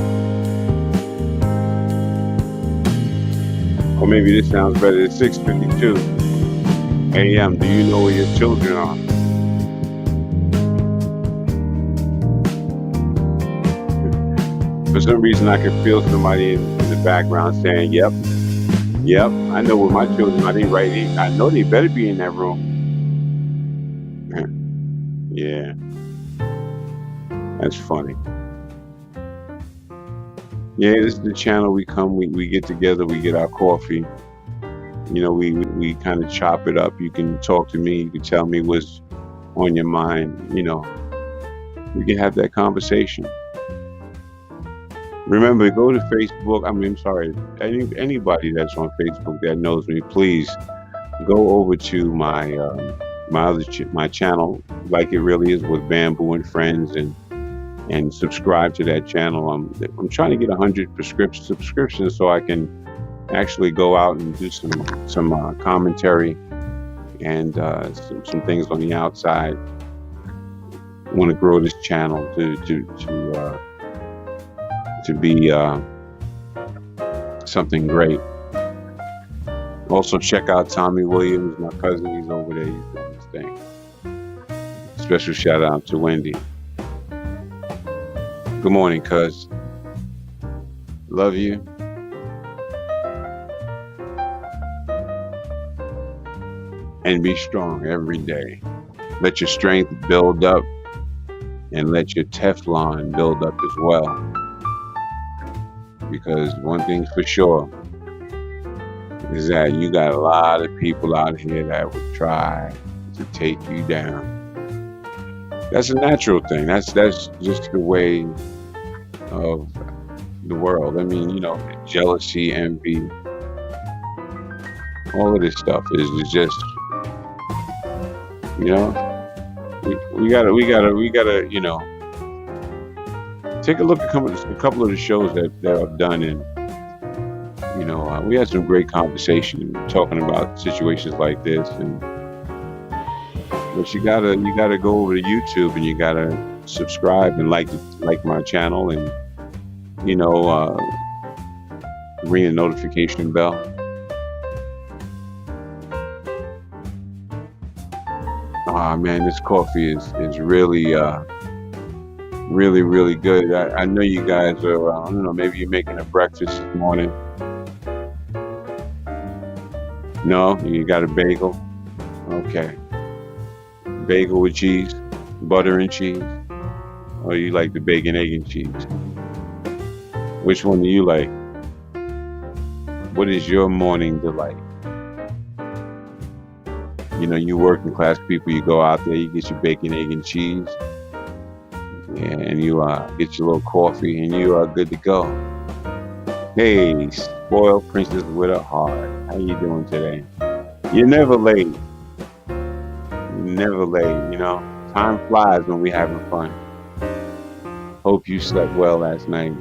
Or maybe this sounds better. It's 6:52 a.m. Do you know where your children are? For some reason, I can feel somebody in the background saying, yep, I know where my children are. I know they better be in that room. Yeah. That's funny. Yeah, this is the channel we come, we get together, we get our coffee. We kind of chop it up. You can talk to me, you can tell me what's on your mind, we can have that conversation. Remember, go to Facebook. Anybody that's on Facebook that knows me, please go over to my my channel, Like It Really Is with Bambu and Friends, and subscribe to that channel. I'm trying to get 100 subscriptions so I can actually go out and do some commentary and some things on the outside. I want to grow this channel to be something great. Also, check out Tommy Williams, my cousin. He's over there. He's doing his thing. Special shout out to Wendy. Good morning, cuz. Love you. And be strong every day. Let your strength build up, and let your Teflon build up as well. because one thing's for sure is that you got a lot of people out here that would try to take you down. That's a natural thing. That's just the way of the world. I mean, jealousy, envy, all of this stuff is just, you know, we gotta, take a look at a couple of the shows that I've done, and we had some great conversation talking about situations like this, but you gotta go over to YouTube and you gotta subscribe and like my channel, and ring the notification bell. Ah man, this coffee is really really really good. I know you guys are I don't know, maybe you're making a breakfast this morning. No, you got a bagel. Okay, bagel with cheese, butter and cheese, or you like the bacon, egg, and cheese? Which one do you like? What is your morning delight? You working class people, you go out there, you get your bacon, egg, and cheese, and you get your little coffee, and you are good to go. Hey, spoiled princess with a heart. How you doing today? You're never late. You're never late, Time flies when we having fun. Hope you slept well last night.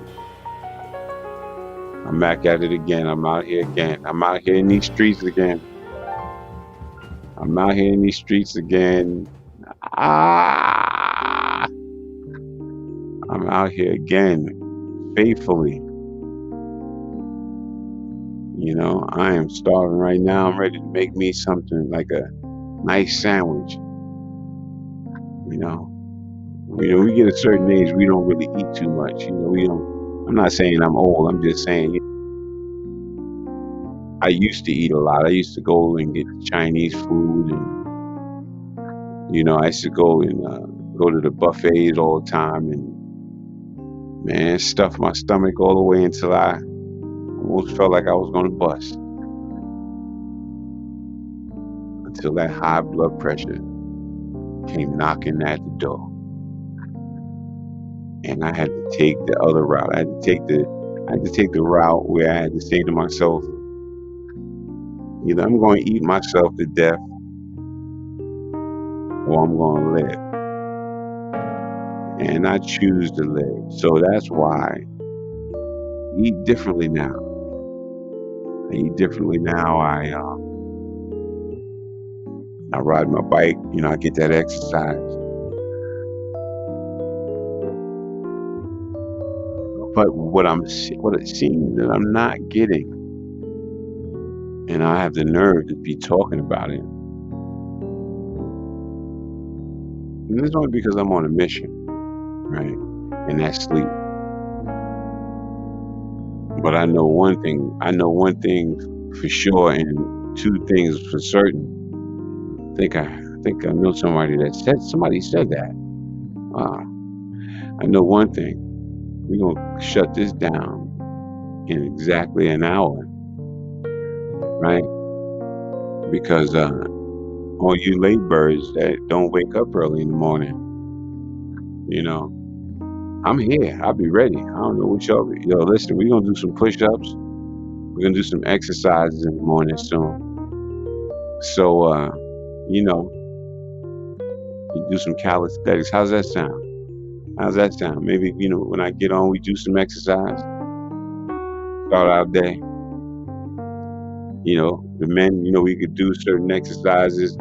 I'm back at it again. I'm out here again. I'm out here in these streets again. Ah, I'm out here again, faithfully. I am starving right now. I'm ready to make me something like a nice sandwich. We get a certain age, we don't really eat too much. We don't. I'm not saying I'm old. I'm just saying I used to eat a lot. I used to go and get Chinese food, and I used to go and go to the buffets all the time, and man, stuff my stomach all the way until I almost felt like I was going to bust. Until that high blood pressure came knocking at the door, and I had to take the other route. I had to take the route where I had to say to myself, either I'm going to eat myself to death, or I'm going to live. And I choose to live. So that's why I eat differently now. I ride my bike. I get that exercise. But what it seems that I'm not getting, and I have the nerve to be talking about it, and it's only because I'm on a mission, right? And that's sleep. But I know one thing for sure, and two things for certain. I think I know somebody said that. I know one thing. We're gonna shut this down in exactly an hour, right? Because all you late birds that don't wake up early in the morning, I'm here. I'll be ready. I don't know what y'all. Listen, we're gonna do some push-ups. We're gonna do some exercises in the morning soon. So, you do some calisthenics. How's that sound? Maybe, when I get on, we do some exercise. Start our day. The men, we could do certain exercises.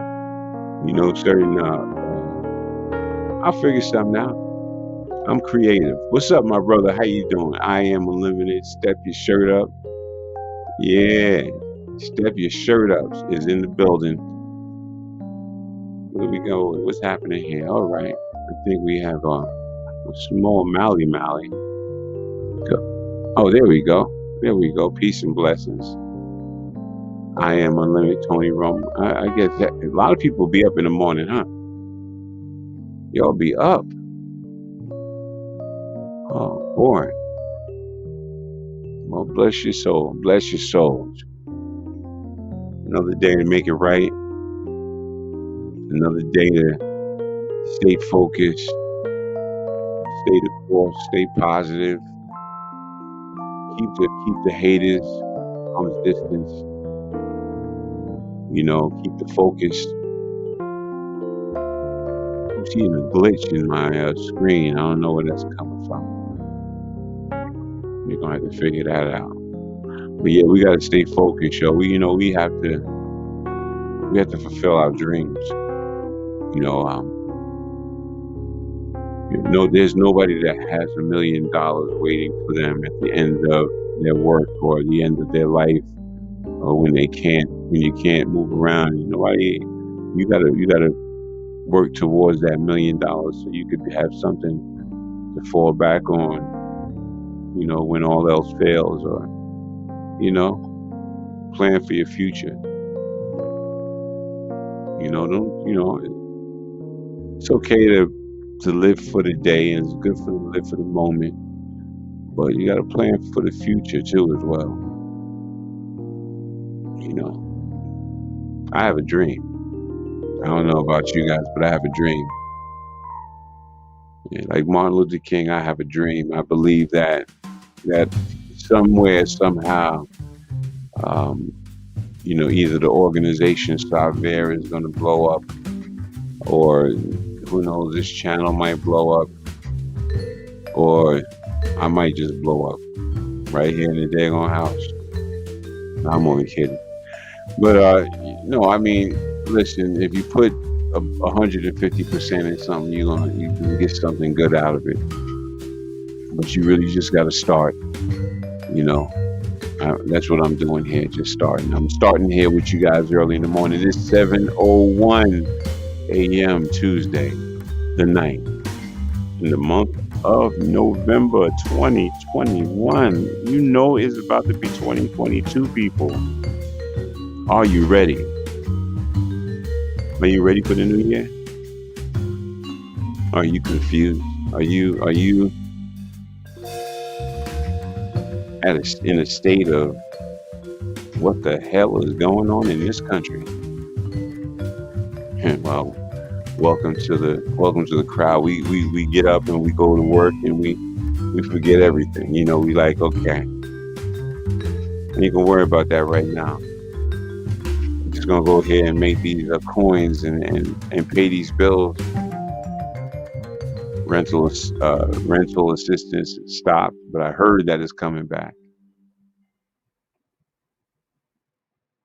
Certain. I'll figure something out. I'm creative. What's up, my brother? How you doing? I am unlimited. Step your shirt up. Yeah, step your shirt up is in the building. Where we go? What's happening here? All right. I think we have a small Mally. Oh, there we go. Peace and blessings. I am unlimited, Tony Rome. I guess that a lot of people be up in the morning, huh? Y'all be up. Oh boy. Well, bless your soul. Bless your souls. Another day to make it right. Another day to stay focused, stay the course, stay positive. Keep the haters arm's distance. Keep the focus. I'm seeing a glitch in my screen. I don't know where that's coming from. We're gonna have to figure that out. But yeah, we gotta stay focused, yo. We have to fulfill our dreams. You know, um, there's nobody that has $1 million waiting for them at the end of their work or the end of their life, or when you can't move around. You gotta work towards that $1 million so you could have something to fall back on. When all else fails, or plan for your future. Don't it's okay to live for the day, and it's good to live for the moment, but you got to plan for the future too as well. I have a dream. I don't know about you guys, but I have a dream. Yeah, like Martin Luther King, I have a dream. I believe that somewhere, somehow, either the organization Savere is going to blow up, or who knows, this channel might blow up, or I might just blow up right here in the daggone house. No, I'm only kidding. But no, I mean, listen, if you put 150% in something, you can get something good out of it. But you really just got to start. That's what I'm doing here, just starting. I'm starting here with you guys early in the morning. It's 7:01 a.m. Tuesday, the 9th, in the month of November 2021. It's about to be 2022, people. Are you ready? Are you ready for the new year? Are you confused? Are you in a state of what the hell is going on in this country? Well, welcome to the crowd. We get up and we go to work and we forget everything. We like, okay, you can worry about that right now. I'm just gonna go ahead and make these coins and pay these bills. Rental assistance stopped, but I heard that it's coming back.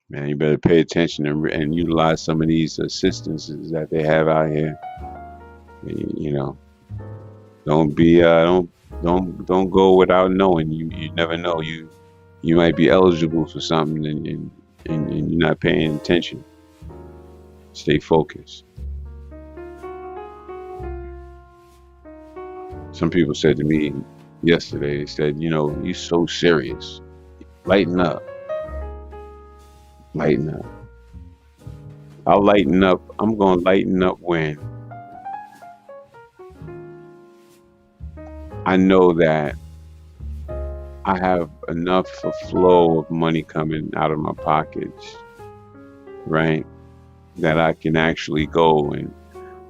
Man, you better pay attention and utilize some of these assistances that they have out here. Don't be don't go without knowing. You never know. You might be eligible for something and you're not paying attention. Stay focused. Some people said to me yesterday, they said, you're so serious. Lighten up. Lighten up. I'll lighten up. I'm going to lighten up when I know that I have enough flow of money coming out of my pockets, right? That I can actually go and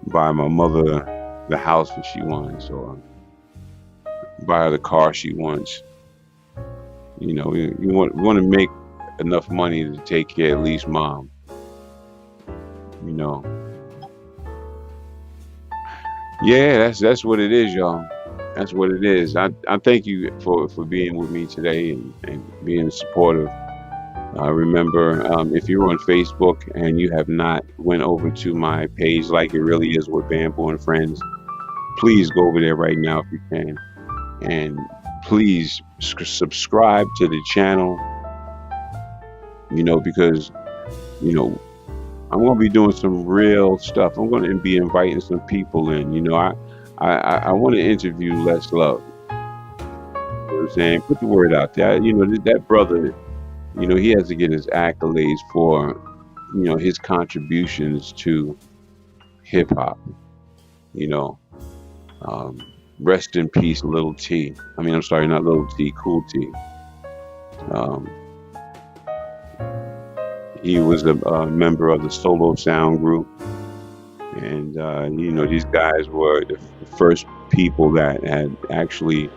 buy my mother the house that she wants, or buy her the car she wants. We want to make enough money to take care of at least mom. Yeah, that's what it is, y'all. That's what it is. I thank you for being with me today and being supportive. Remember, if you're on Facebook and you have not went over to my page, Like It Really Is with Bambu and Friends, please go over there right now if you can. And please subscribe to the channel, because, I'm going to be doing some real stuff. I'm going to be inviting some people in. I want to interview Les Love. You know what I'm saying? Put the word out there. That brother, he has to get his accolades for, his contributions to hip hop. Rest in peace, Little T. I'm sorry, not Little T, Cool T. Um, he was a member of the Solo Sound Group, and these guys were the first people that had actually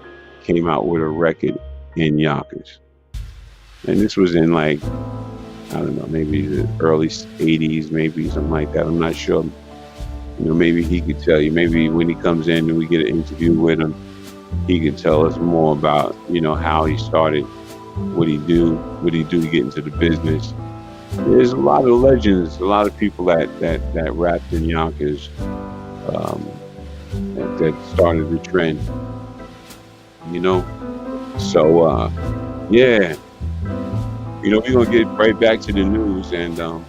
came out with a record in Yonkers, and this was in like I don't know, maybe the early '80s, maybe something like that. I'm not sure. Maybe he could tell you. Maybe when he comes in and we get an interview with him, he could tell us more about how he started, what he do to get into the business. There's a lot of legends, a lot of people that rapped in Yonkers, um, that started the trend. You know, so yeah, we're gonna get right back to the news, and I'm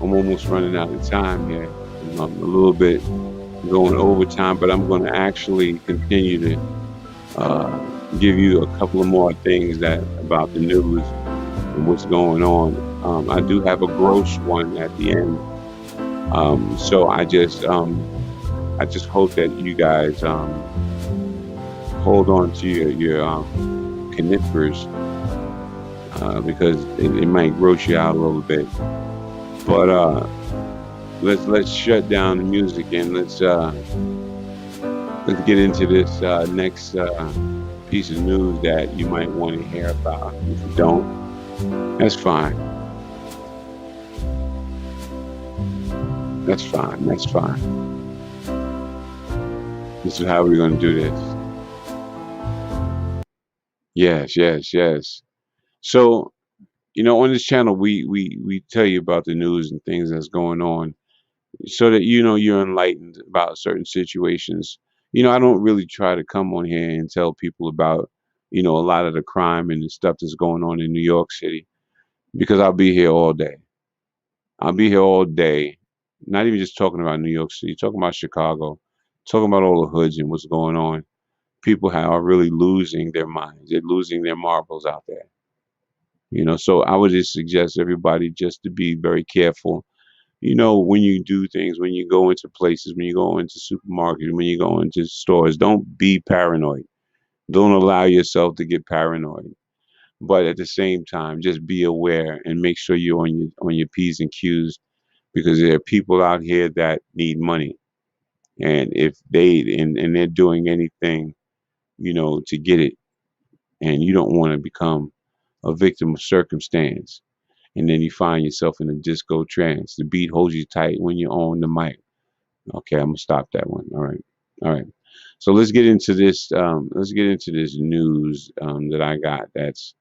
almost running out of time here. I'm a little bit going overtime, but I'm going to actually continue to uh, give you a couple of more things that about the news and what's going on. I do have a gross one at the end, so I just hope that you guys hold on to your coniferous, because it might gross you out a little bit. But let's shut down the music and let's get into this next piece of news that you might want to hear about. If you don't, that's fine. That's fine. That's fine. This is how we're going to do this. Yes, yes, yes. So, on this channel, we tell you about the news and things that's going on, so that you're enlightened about certain situations. I don't really try to come on here and tell people about a lot of the crime and the stuff that's going on in New York City, because I'll be here all day. I'll be here all day, not even just talking about New York City, talking about Chicago, talking about all the hoods and what's going on. People are really losing their minds. They're losing their marbles out there. So I would just suggest everybody just to be very careful. When you do things, when you go into places, when you go into supermarkets, when you go into stores, don't be paranoid. Don't allow yourself to get paranoid. But at the same time, just be aware and make sure you're on your P's and Q's, because there are people out here that need money. And if and they're doing anything, to get it, and you don't want to become a victim of circumstance. And then you find yourself in a disco trance. The beat holds you tight when you're on the mic. Okay, I'm gonna stop that one. All right, all right. So let's get into this. Let's get into this news that I got. That's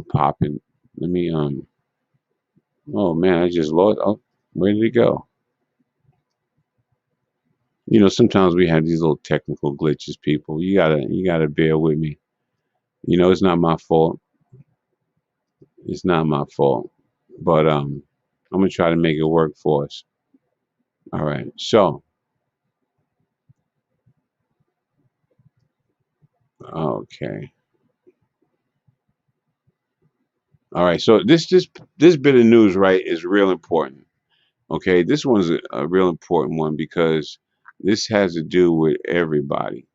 popping. Let me. Oh man, I just lost. Oh, where did it go? Sometimes we have these little technical glitches. People, you gotta bear with me. It's not my fault. It's not my fault. But I'm gonna try to make it work for us. All right. So, okay. All right. So this bit of news, right, is real important. Okay. This one's a real important one because this has to do with everybody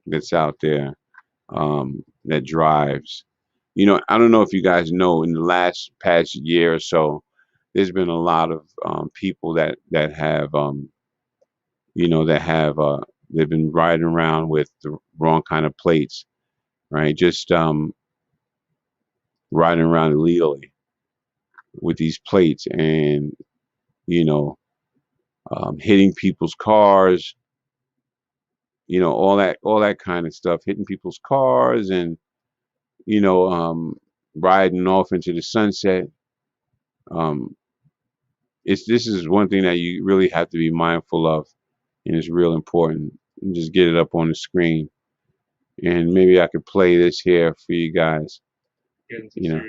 that's out there, that drives. I don't know if you guys know, in the past year or so, there's been a lot of people that have that have they've been riding around with the wrong kind of plates, right? Just riding around illegally with these plates, and you know hitting people's cars, all that kind of stuff, hitting people's cars, and you know um, riding off into the sunset. Um, this is one thing that you really have to be mindful of, and it's real important. And just get it up on the screen, and maybe I could play this here for you guys. You know, let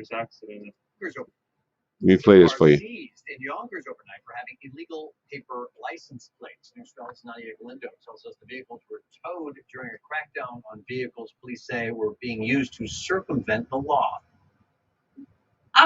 me play this for you.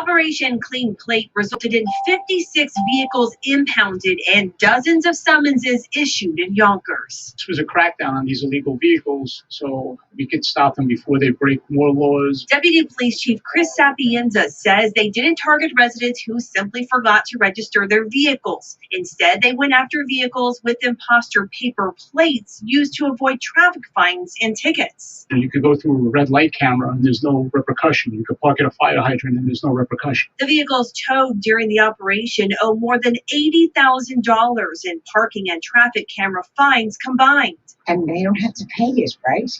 Operation Clean Plate resulted in 56 vehicles impounded and dozens of summonses issued in Yonkers. This was a crackdown on these illegal vehicles, so we could stop them before they break more laws. Deputy Police Chief Chris Sapienza says they didn't target residents who simply forgot to register their vehicles. Instead, they went after vehicles with imposter paper plates used to avoid traffic fines and tickets. You could go through a red light camera and there's no repercussion. You could park at a fire hydrant and there's no repercussion. The vehicles towed during the operation owe more than $80,000 in parking and traffic camera fines combined. And they don't have to pay us, right?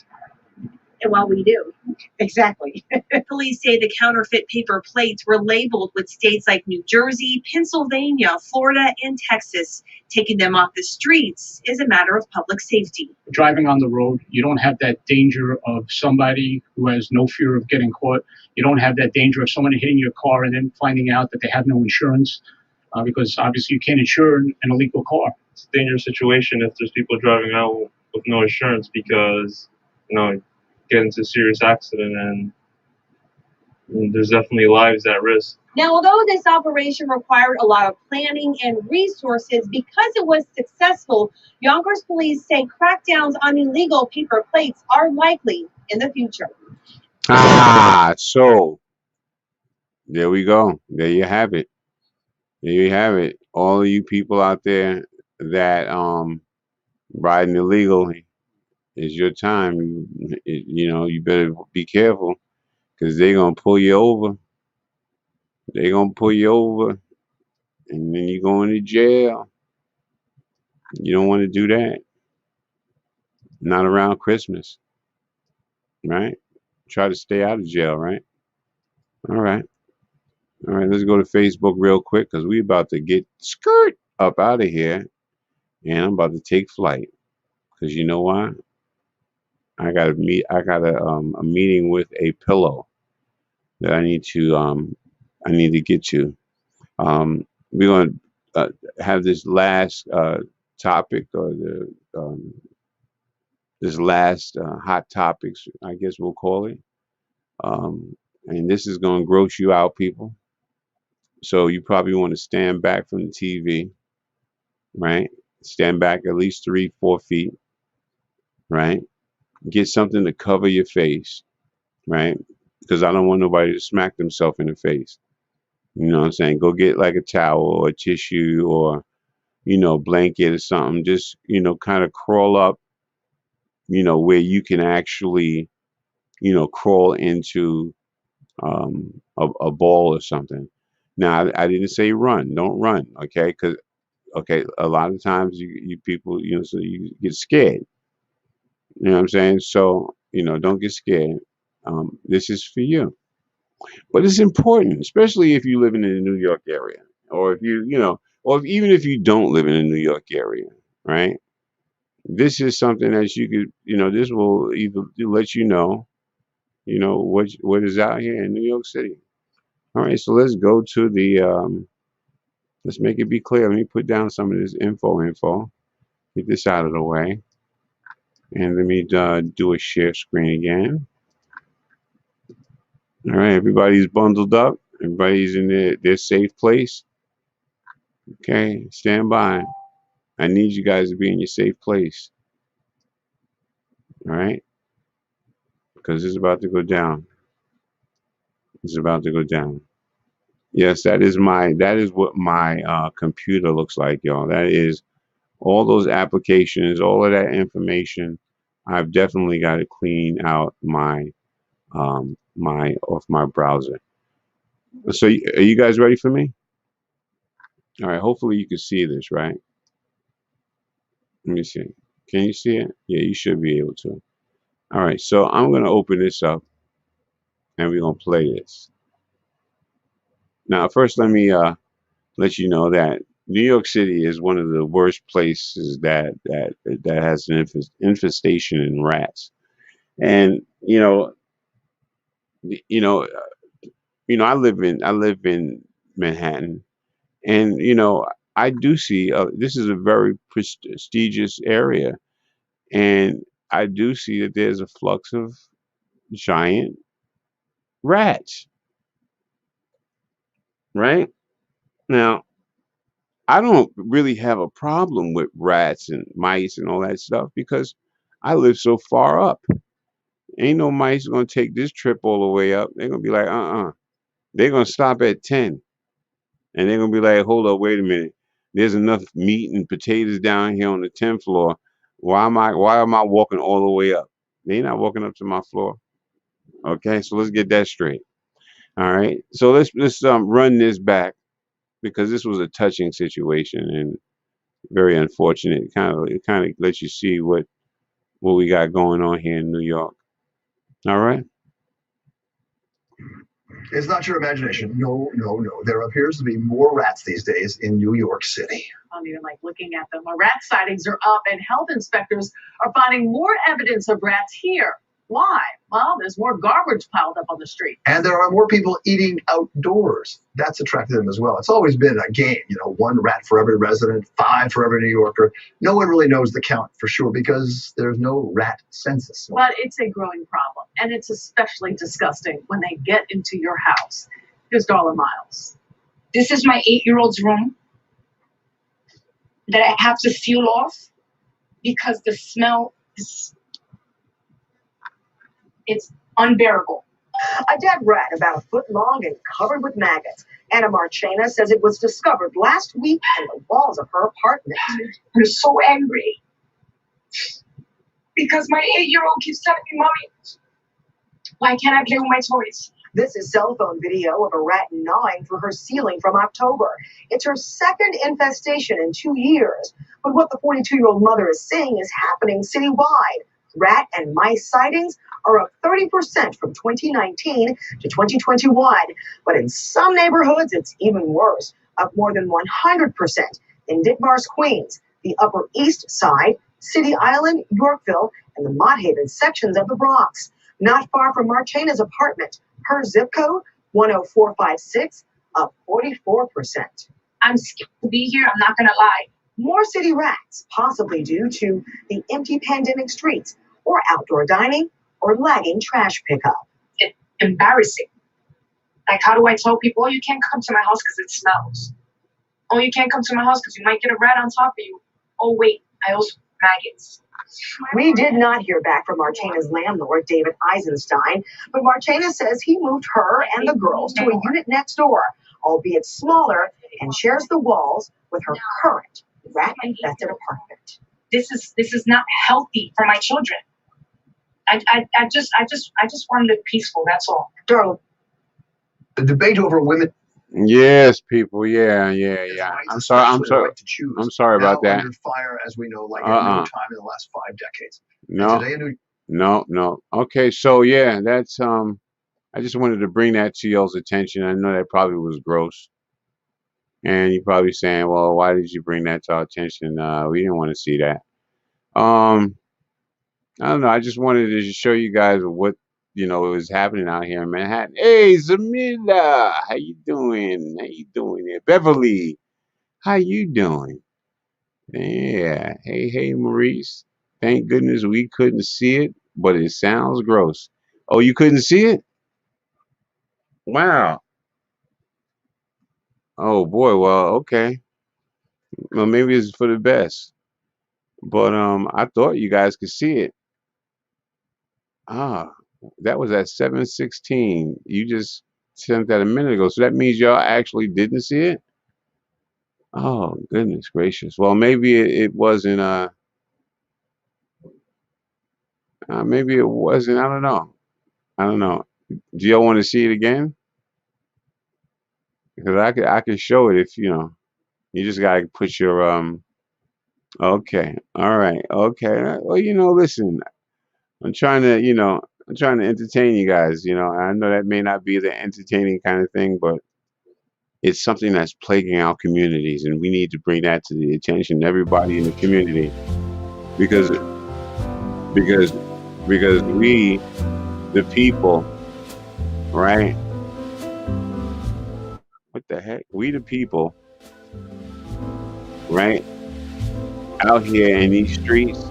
Well, we do. Exactly. Police say the counterfeit paper plates were labeled with states like New Jersey, Pennsylvania, Florida, and Texas. Taking them off the streets is a matter of public safety. Driving on the road, you don't have that danger of somebody who has no fear of getting caught. You don't have that danger of someone hitting your car and then finding out that they have no insurance, because obviously you can't insure an illegal car. It's a dangerous situation if there's people driving out with no insurance because, get into a serious accident and there's definitely lives at risk. Now, although this operation required a lot of planning and resources, because it was successful, Yonkers police say crackdowns on illegal paper plates are likely in the future. So there we go. There you have it. There you have it. All of you people out there that riding illegally, is your time. You better be careful because they're gonna pull you over. They're gonna pull you over, and then you're going to jail. You don't want to do that. Not around Christmas, right? Try to stay out of jail, right? All right. All right, let's go to Facebook real quick because we about to get up out of here, and I'm about to take flight. Because you know why? I got a meeting with a pillow that I need to get to. We're gonna have this last topic, or this last hot topics, I guess we'll call it. And this is gonna gross you out, people. So you probably want to stand back from the TV, right? Stand back at least 3-4 feet, right? Get something to cover your face, right? Because I don't want nobody to smack themselves in the face. You know what I'm saying? Go get like a towel or a tissue or, blanket or something. Just, kind of crawl up, where you can actually, crawl into a ball or something. Now, I didn't say run. Don't run, okay? Because, okay, a lot of times you people, so you get scared. You know what I'm saying? So, don't get scared. This is for you. But it's important, especially if you live in the New York area, or if even if you don't live in the New York area, right? This is something that you could, this will either let what is out here in New York City. All right, so let's go to let's make it be clear. Let me put down some of this info. Get this out of the way. And let me do a share screen again. All right, everybody's bundled up. Everybody's in their safe place. Okay, stand by. I need you guys to be in your safe place. All right, because it's about to go down. It's about to go down. Yes, that is what my computer looks like, y'all. That is all those applications, all of that information. I've definitely got to clean out my off my browser. So, are you guys ready for me? All right. Hopefully, you can see this, right? Let me see. Can you see it? Yeah, you should be able to. All right. So I'm gonna open this up, and we're gonna play this. Now, first, let me let you know that New York City is one of the worst places that has an infestation in rats. And you know, I live in Manhattan, and I do see this is a very prestigious area, and I do see that there's a flux of giant rats. right? Now, I don't really have a problem with rats and mice and all that stuff because I live so far up. Ain't no mice gonna take this trip all the way up. They're gonna be like, They're gonna stop at 10. And they're gonna be like, hold up, wait a minute. There's enough meat and potatoes down here on the 10th floor. Why am I walking all the way up? They're not walking up to my floor. Okay, so let's get that straight. All right. So let's run this back because this was a touching situation and very unfortunate. It kind of lets you see what we got going on here in New York. All right. It's not your imagination. No, no, no. There appears to be more rats these days in New York City. I mean, like looking at them, rat sightings are up, and health inspectors are finding more evidence of rats here. Why? Well, there's more garbage piled up on the street. And there are more people eating outdoors. That's attracted them as well. It's always been a game, one rat for every resident, 5 for every New Yorker. No one really knows the count for sure because there's no rat census. But it's a growing problem, and it's especially disgusting when they get into your house. Here's Darla Miles. This is my 8-year-old's room that I have to seal off because the smell is it's unbearable. A dead rat about a foot long and covered with maggots. Anna Marchena says it was discovered last week in the walls of her apartment. I'm so angry because my 8-year-old keeps telling me, Mommy, why can't I play with my toys? This is cell phone video of a rat gnawing through her ceiling from October. It's her second infestation in 2 years. But what the 42-year-old mother is saying is happening citywide. Rat and mice sightings are up 30% from 2019 to 2021. But in some neighborhoods, it's even worse, up more than 100% in Ditmars, Queens, the Upper East Side, City Island, Yorkville, and the Mott Haven sections of the Bronx. Not far from Marchena's apartment, her zip code, 10456, up 44%. I'm scared to be here, I'm not going to lie. More city rats, possibly due to the empty pandemic streets, or outdoor dining, or lagging trash pickup. It's embarrassing. Like, how do I tell people, oh, you can't come to my house because it smells? Oh, you can't come to my house because you might get a rat on top of you. Oh, wait, I also have maggots. We did not hear back from Marchena's landlord, David Eisenstein, but Marchena says he moved her and the girls to a unit next door, albeit smaller, and shares the walls with her current rat-infested apartment. This is not healthy for my children. I just want to live peaceful. That's all. Darla, The debate over women. Yes, people. Yeah. I'm sorry. Right to choose. I'm sorry about now that. Under fire, as we know, like at no time in the last 5 decades. No. And today, No. Okay, so yeah, that's I just wanted to bring that to y'all's attention. I know that probably was gross. And you're probably saying, well, why did you bring that to our attention? We didn't want to see that. I don't know. I just wanted to show you guys what is happening out here in Manhattan. Hey, Zamila, how you doing? How you doing there? Beverly, how you doing? Yeah. Hey, Maurice. Thank goodness we couldn't see it, but it sounds gross. Oh, you couldn't see it? Wow. Oh boy. Well, okay. Well, maybe it's for the best. But I thought you guys could see it. Ah, that was at 7:16. You just sent that a minute ago. So that means y'all actually didn't see it? Oh, goodness gracious. Well, maybe it wasn't maybe it wasn't. I don't know. Do y'all want to see it again? Because I could show it if you just gotta put your okay. All right. Okay. Well, listen, I'm trying to entertain you guys, I know that may not be the entertaining kind of thing, but it's something that's plaguing our communities, and we need to bring that to the attention of everybody in the community because we, the people, right? What the heck? We the people, right? Out here in these streets,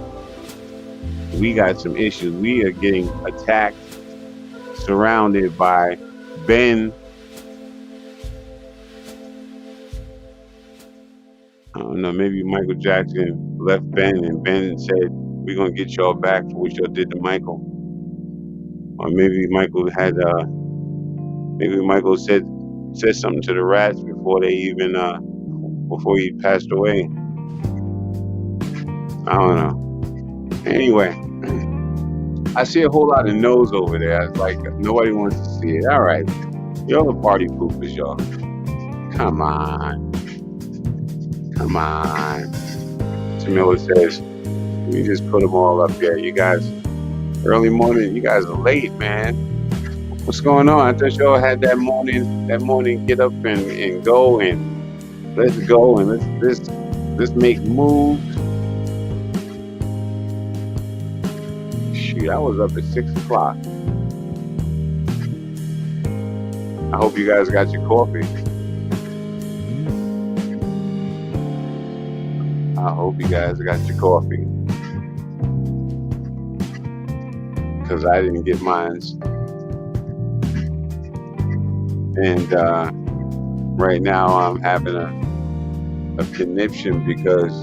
we got some issues. We are getting attacked, surrounded by Ben I don't know. Maybe Michael Jackson left Ben, and Ben said, "We're gonna get y'all back for what y'all did to Michael." Or maybe Michael said something to the rats before they even before he passed away. I don't know. Anyway, I see a whole lot of no's over there. It's like nobody wants to see it. All right, y'all the party poopers, y'all. Come on, come on. Jamila says, we just put them all up there. You guys, early morning, you guys are late, man. What's going on? I thought y'all had that morning get up and go and let's go and let's make moves. Shoot, I was up at 6 o'clock. I hope you guys got your coffee. I hope you guys got your coffee. Because I didn't get mine. And right now I'm having a conniption because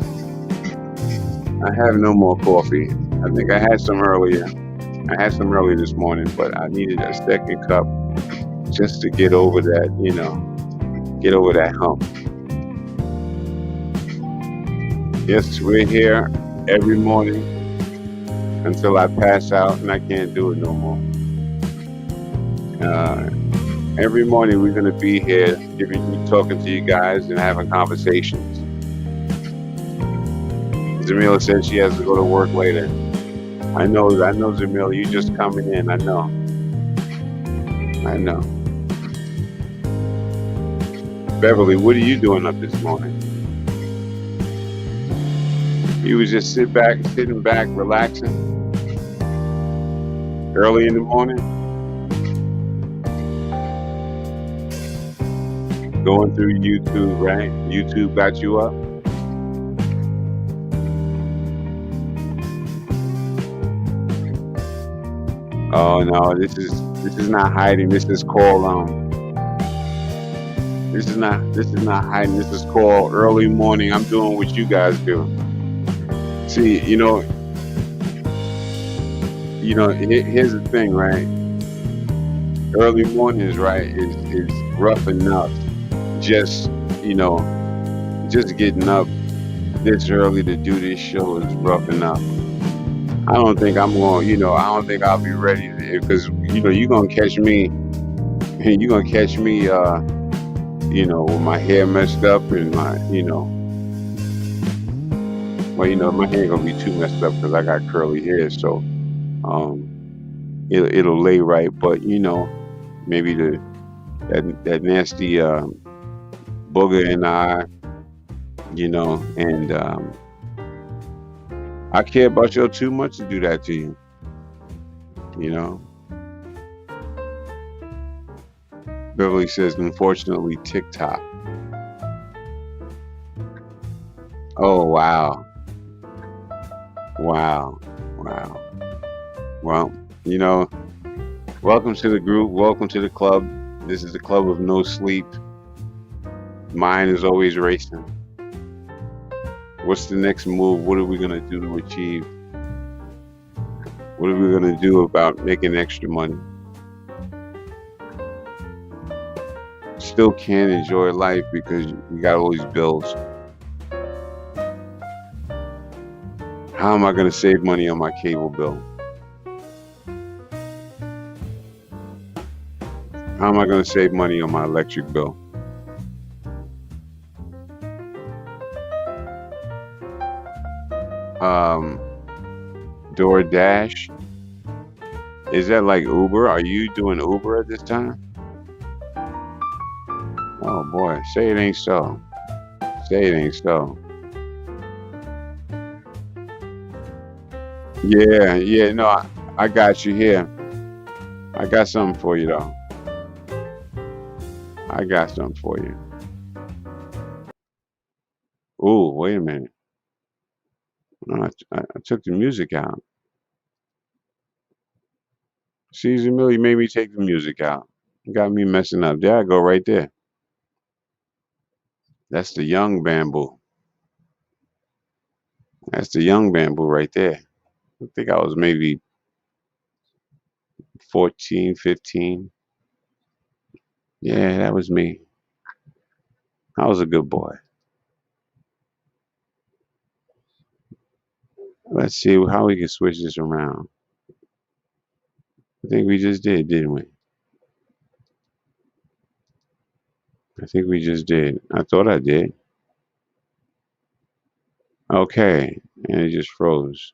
I have no more coffee. I think I had some earlier. I had some early this morning, but I needed a second cup just to get over that, get over that hump. Yes, we're here every morning until I pass out and I can't do it no more. Every morning we're going to be here talking to you guys and having conversations. Jamila said she has to go to work later. I know, Jamila, you just coming in. I know. Beverly, what are you doing up this morning? You was just sitting back, relaxing, early in the morning, going through YouTube, right? YouTube got you up. Oh no, this is not hiding. This is called This is not hiding. This is called early morning. I'm doing what you guys do. See, here's the thing, right? Early mornings, right, is rough enough. Just getting up this early to do this show is rough enough. I don't think I'm going. I don't think I'll be ready because you're gonna catch me. You're gonna catch me. With my hair messed up and my, my hair ain't gonna be too messed up because I got curly hair, so it'll lay right. But maybe that nasty booger in the eye, and I care about you too much to do that to you, Beverly says, unfortunately, TikTok. Oh, wow. Wow. Well, welcome to the group. Welcome to the club. This is the club of no sleep. Mine is always racing. What's the next move? What are we going to do to achieve? What are we going to do about making extra money? Still can't enjoy life because you got all these bills. How am I going to save money on my cable bill? How am I going to save money on my electric bill? DoorDash? Is that like Uber? Are you doing Uber at this time? Oh boy, say it ain't so. Say it ain't so. Yeah, no, I got you here. I got something for you though. I got something for you. Ooh, wait a minute. No, I took the music out. Caesar Mill, you made me take the music out. You got me messing up. There I go right there. That's the young Bambu. That's the young Bambu right there. I think I was maybe 14, 15. Yeah, that was me. I was a good boy. Let's see how we can switch this around. I think we just did, didn't we? I think we just did. I thought I did. Okay, and it just froze.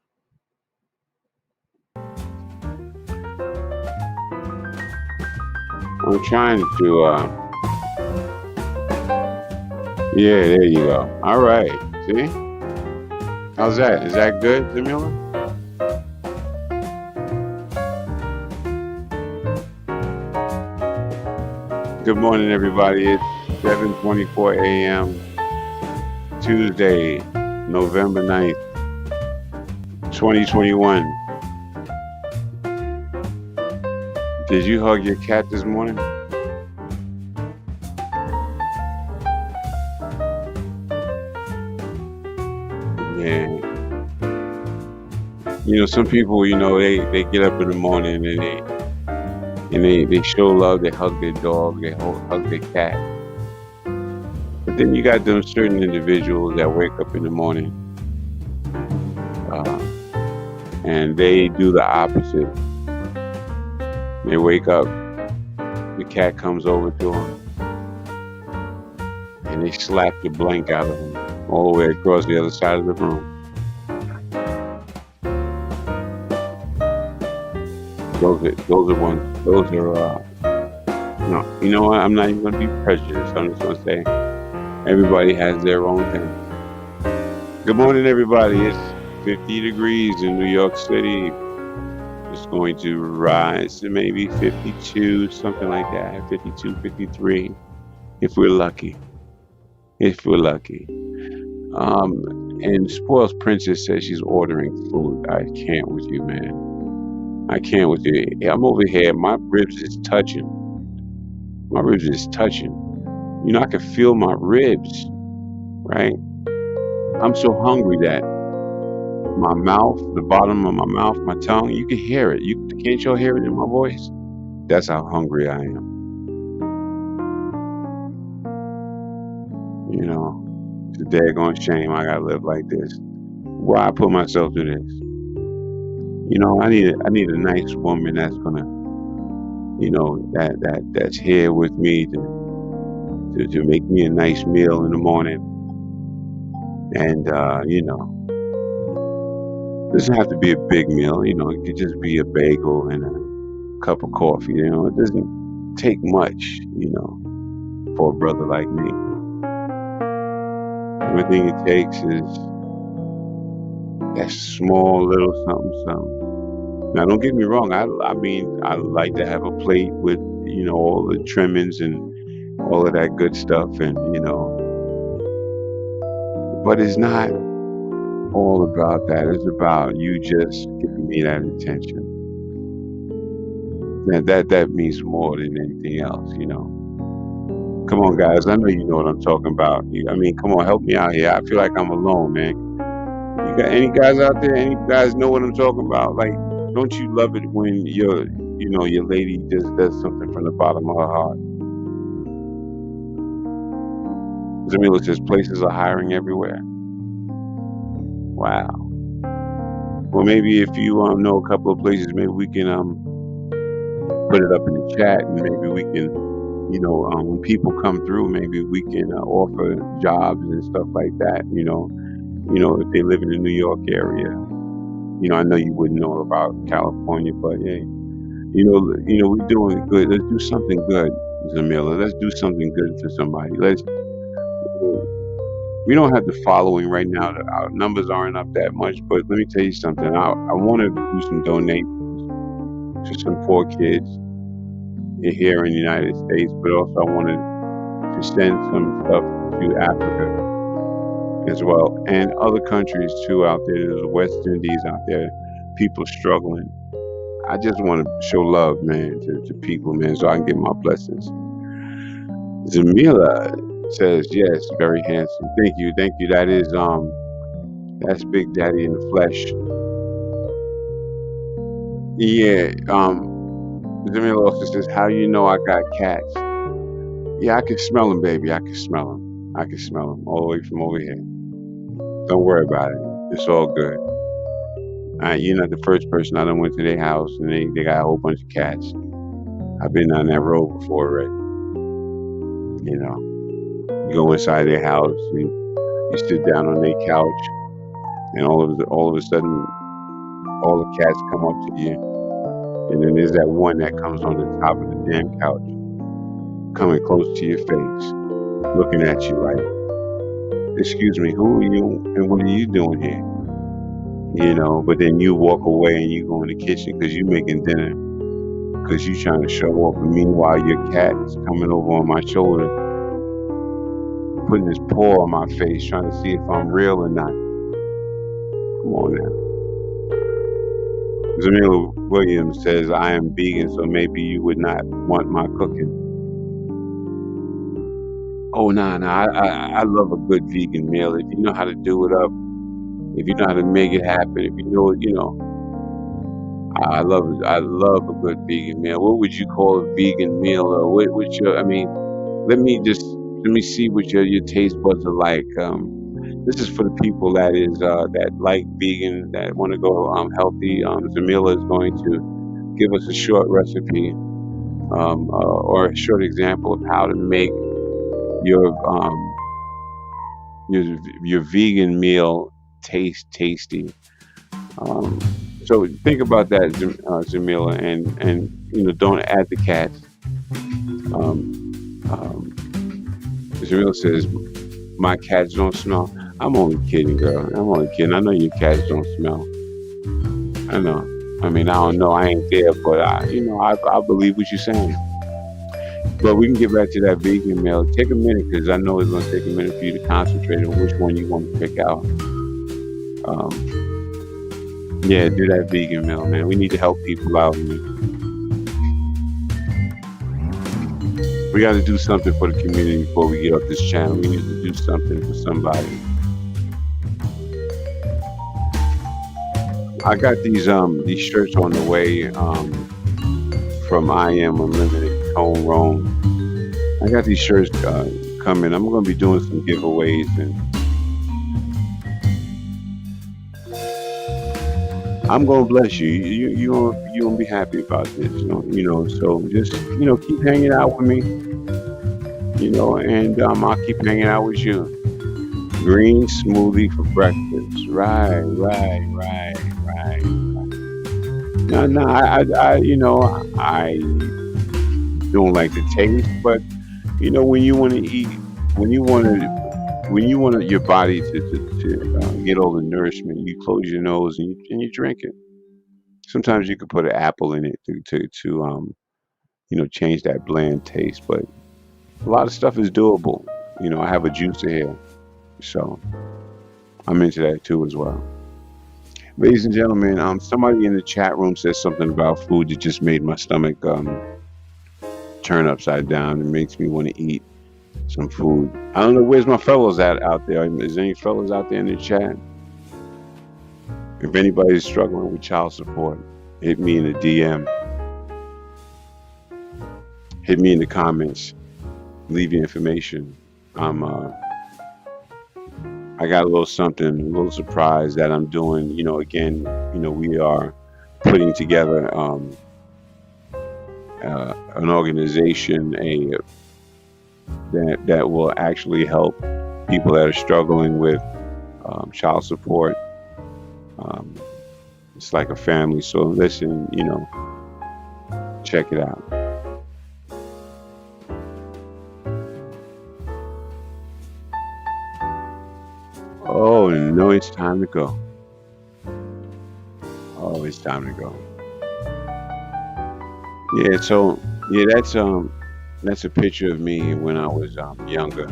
I'm trying to, yeah, there you go. All right, see? How's that? Is that good, Jamila? Good morning, everybody. It's 7:24 a.m. Tuesday, November 9th, 2021. Did you hug your cat this morning? Yeah. You know, some people, they get up in the morning and they show love, they hug their dog, they hug their cat. But then you got them certain individuals that wake up in the morning and they do the opposite. They wake up, the cat comes over to them, and they slap the blank out of them all the way across the other side of the room. Those are no, you know what? I'm not even going to be prejudiced. I'm just going to say everybody has their own thing. Good morning, everybody. It's 50 degrees in New York City. It's going to rise to maybe 52, something like that, 52, 53, if we're lucky. If we're lucky. And Spoiled Princess says she's ordering food. I can't with you, man. I can't with you. I'm over here. My ribs is touching. My ribs is touching. You know, I can feel my ribs, right? I'm so hungry that my mouth, the bottom of my mouth, my tongue, you can hear it. Can't y'all hear it in my voice? That's how hungry I am. You know, it's a daggone shame I gotta live like this. Why I put myself through this? You know, I need a nice woman that's gonna, that's here with me to make me a nice meal in the morning. And it doesn't have to be a big meal, it could just be a bagel and a cup of coffee, it doesn't take much, for a brother like me. The only thing it takes is that small little something. Now, don't get me wrong. I mean, I like to have a plate with, all the trimmings and all of that good stuff, and but it's not all about that. It's about you just giving me that attention. That means more than anything else, Come on, guys. I know you know what I'm talking about. I mean, come on, help me out here. I feel like I'm alone, man. You got any guys out there? Any guys know what I'm talking about? Like, don't you love it when your lady just does something from the bottom of her heart? Jamila says places are hiring everywhere. Wow. Well, maybe if you know a couple of places, maybe we can put it up in the chat, and maybe we can, when people come through, maybe we can offer jobs and stuff like that. If they live in the New York area. I know you wouldn't know about California, but hey, we're doing good. Let's do something good, Jamila. Let's do something good for somebody. We don't have the following right now. Our numbers aren't up that much, but let me tell you something. I want to do some donations to some poor kids here in the United States, but also I wanted to send some stuff to Africa as well, and other countries too out there. There's West Indies out there, people struggling. I just want to show love, man, to people, man, so I can get my blessings. Jamila says, yes, very handsome. Thank you. That is That's Big Daddy in the flesh. Yeah. Jamil also says, "How you know I got cats?" Yeah, I can smell them, baby. I can smell them. I can smell them all the way from over here. Don't worry about it. It's all good. You're not the first person I done went to their house and they got a whole bunch of cats. I've been down that road before already. You know, you go inside their house, you sit down on their couch, and all of a sudden, all the cats come up to you, and then there's that one that comes on the top of the damn couch, coming close to your face, looking at you like, "Excuse me, who are you, and what are you doing here?" You know, but then you walk away and you go in the kitchen because you making dinner, because you trying to show off. And meanwhile, your cat is coming over on my shoulder, putting his paw on my face, trying to see if I'm real or not. Come on now. Zamila Williams says, "I am vegan, so maybe you would not want my cooking." Oh, nah. I love a good vegan meal. If you know how to do it up, if you know how to make it happen, if you know, I love a good vegan meal. What would you call a vegan meal? Or what your, I mean, let me see what your taste buds are like. This is for the people that like vegan, that want to go healthy. Zamila is going to give us a short recipe or a short example of how to make your um, your vegan meal taste tasty. Um, so think about that, Jamila, and don't add the cats. Um, Jamila says my cats don't smell. I'm only kidding, girl. I'm only kidding. I know your cats don't smell. I know. I mean, I don't know. I ain't there, but I believe what you're saying. But we can get back to that vegan meal. Take a minute, because I know it's going to take a minute for you to concentrate on which one you want to pick out. Um, yeah, do that vegan meal, man. We need to help people out, man. We got to do something for the community before we get off this channel. We need to do something for somebody. I got these shirts on the way from I Am Unlimited Tone Rome. I got these shirts coming. I'm going to be doing some giveaways, and I'm going to bless you. You gonna be happy about this, So just keep hanging out with me, and I'll keep hanging out with you. Green smoothie for breakfast. Right. No, I don't like the taste, but when you want to eat, when you want your body to get all the nourishment, you close your nose and you drink it. Sometimes you could put an apple in it to change that bland taste, but a lot of stuff is doable. I have a juicer here, so I'm into that too as well. Ladies and gentlemen, somebody in the chat room says something about food that just made my stomach turn upside down. It makes me want to eat some food. I don't know, where's my fellows out there? Is there any fellows out there in the chat? If anybody's struggling with child support, hit me in the DM. Hit me in the comments. Leave your information. I got a little something, a little surprise that I'm doing. Again, we are putting together an organization that will actually help people that are struggling with child support. It's like a family. So listen, check it out. Oh no, it's time to go. Oh, it's time to go. Yeah, so that's a picture of me when I was younger.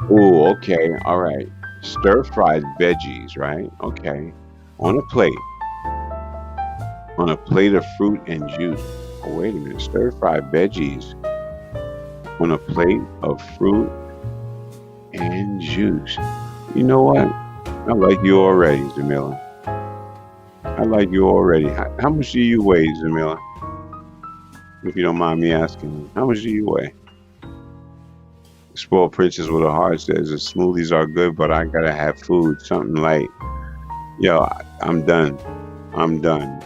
Oh, okay, all right. Stir-fried veggies, right? Okay. On a plate of fruit and juice. Oh, wait a minute. Stir-fried veggies on a plate of fruit and juice. You know what? I like you already, Jamila. I like you already. How much do you weigh, Jamila? If you don't mind me asking, how much do you weigh? Spoiled princess with a heart says the smoothies are good, but I gotta have food, something light. Yo, I'm done. I'm done.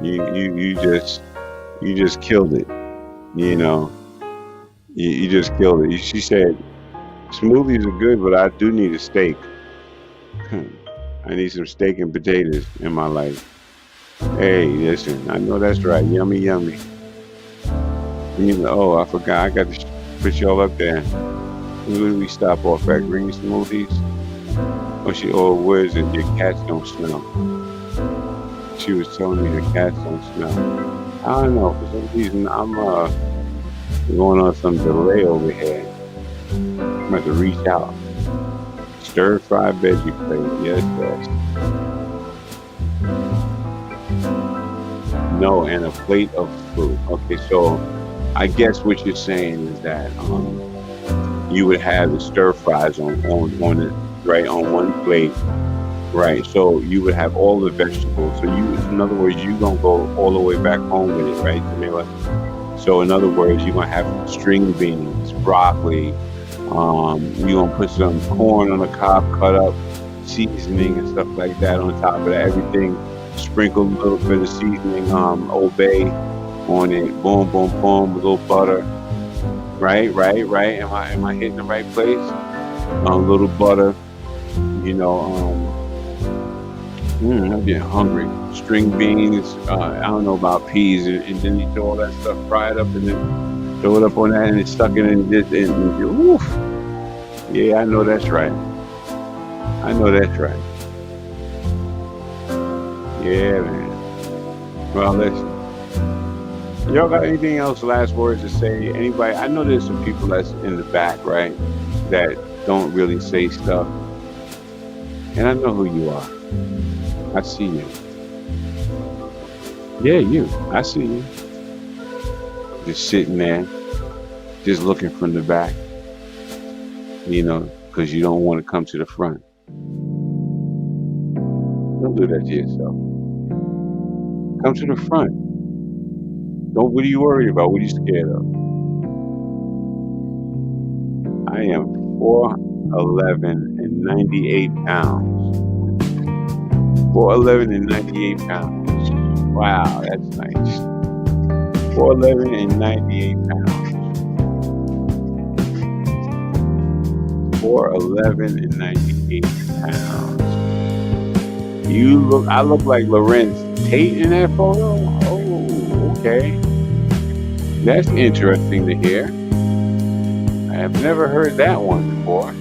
You just killed it. You know, you just killed it. She said smoothies are good, but I do need a steak. I need some steak and potatoes in my life. Hey, listen, I know that's right. Yummy, yummy. Oh, I forgot. I got to put y'all up there. Where do we stop off at? Green smoothies? Where is it? Your cats don't smell. She was telling me the cats don't smell. I don't know. For some reason, I'm going on some delay over here. I'm going to reach out. Stir-fried veggie plate. Yes, yes. No, and a plate of fruit. Okay, so I guess what you're saying is that you would have the stir fries on it, right, on one plate, right? So you would have all the vegetables. So in other words, you gonna go all the way back home with it, right, Jamila? So in other words, you're gonna have string beans, broccoli. You're gonna put some corn on the cob, cut up, seasoning and stuff like that on top of that. Everything. Sprinkle a little bit of seasoning, Old Bay on it. Boom, boom, boom. A little butter. Right. Am I hitting the right place? A little butter. I'm getting hungry. String beans. I don't know about peas, and then you throw all that stuff, fry it up, and then throw it up on that, and it's stuck in and oof. Yeah, I know that's right. Yeah, man. Well, listen. Y'all got anything else, last words to say? Anybody? I know there's some people that's in the back, right, that don't really say stuff. And I know who you are. I see you. Yeah, you. I see you. Just sitting there, just looking from the back, because you don't want to come to the front. Don't do that to yourself. Come to the front. What are you worried about? What are you scared of? I am 4'11" and 98 pounds. 4'11" and 98 pounds. Wow, that's nice. 4'11" and 98 pounds. 4'11" and 98 pounds. I look like Lorenz Tate in that photo? Oh, okay. That's interesting to hear. I have never heard that one before.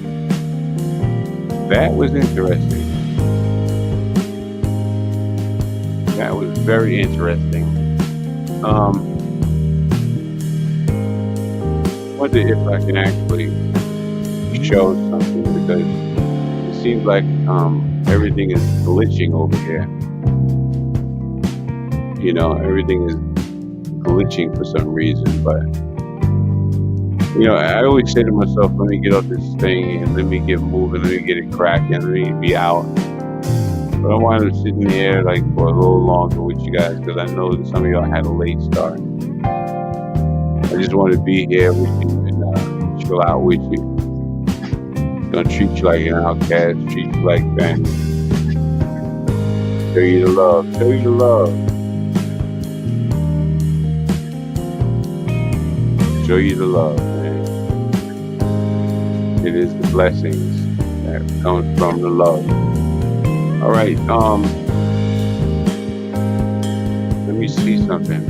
That was interesting. That was very interesting. Wonder if I can actually show something, because it seems like everything is glitching over here. Everything is glitching for some reason, but I always say to myself, let me get off this thing and let me get moving, let me get it cracking, let me be out. But I wanted to sit in the air for a little longer with you guys, because I know that some of y'all had a late start. I just want to be here with you and chill out with you. Gonna treat you like an outcast, treat you like family. Show you the love. Show you the love, man. It is the blessings that comes from the love. All right, let me see something.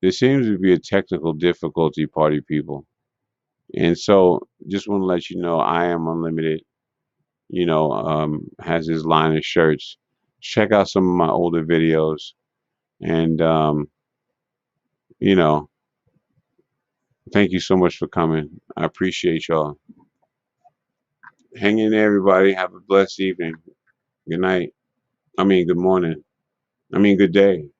there seems to be a technical difficulty, party people. And so just want to let you know I am unlimited, has his line of shirts. Check out some of my older videos and you know, thank you so much for coming. I appreciate y'all. Hang in there, everybody. Have a blessed evening. Good night. Good morning. Good day.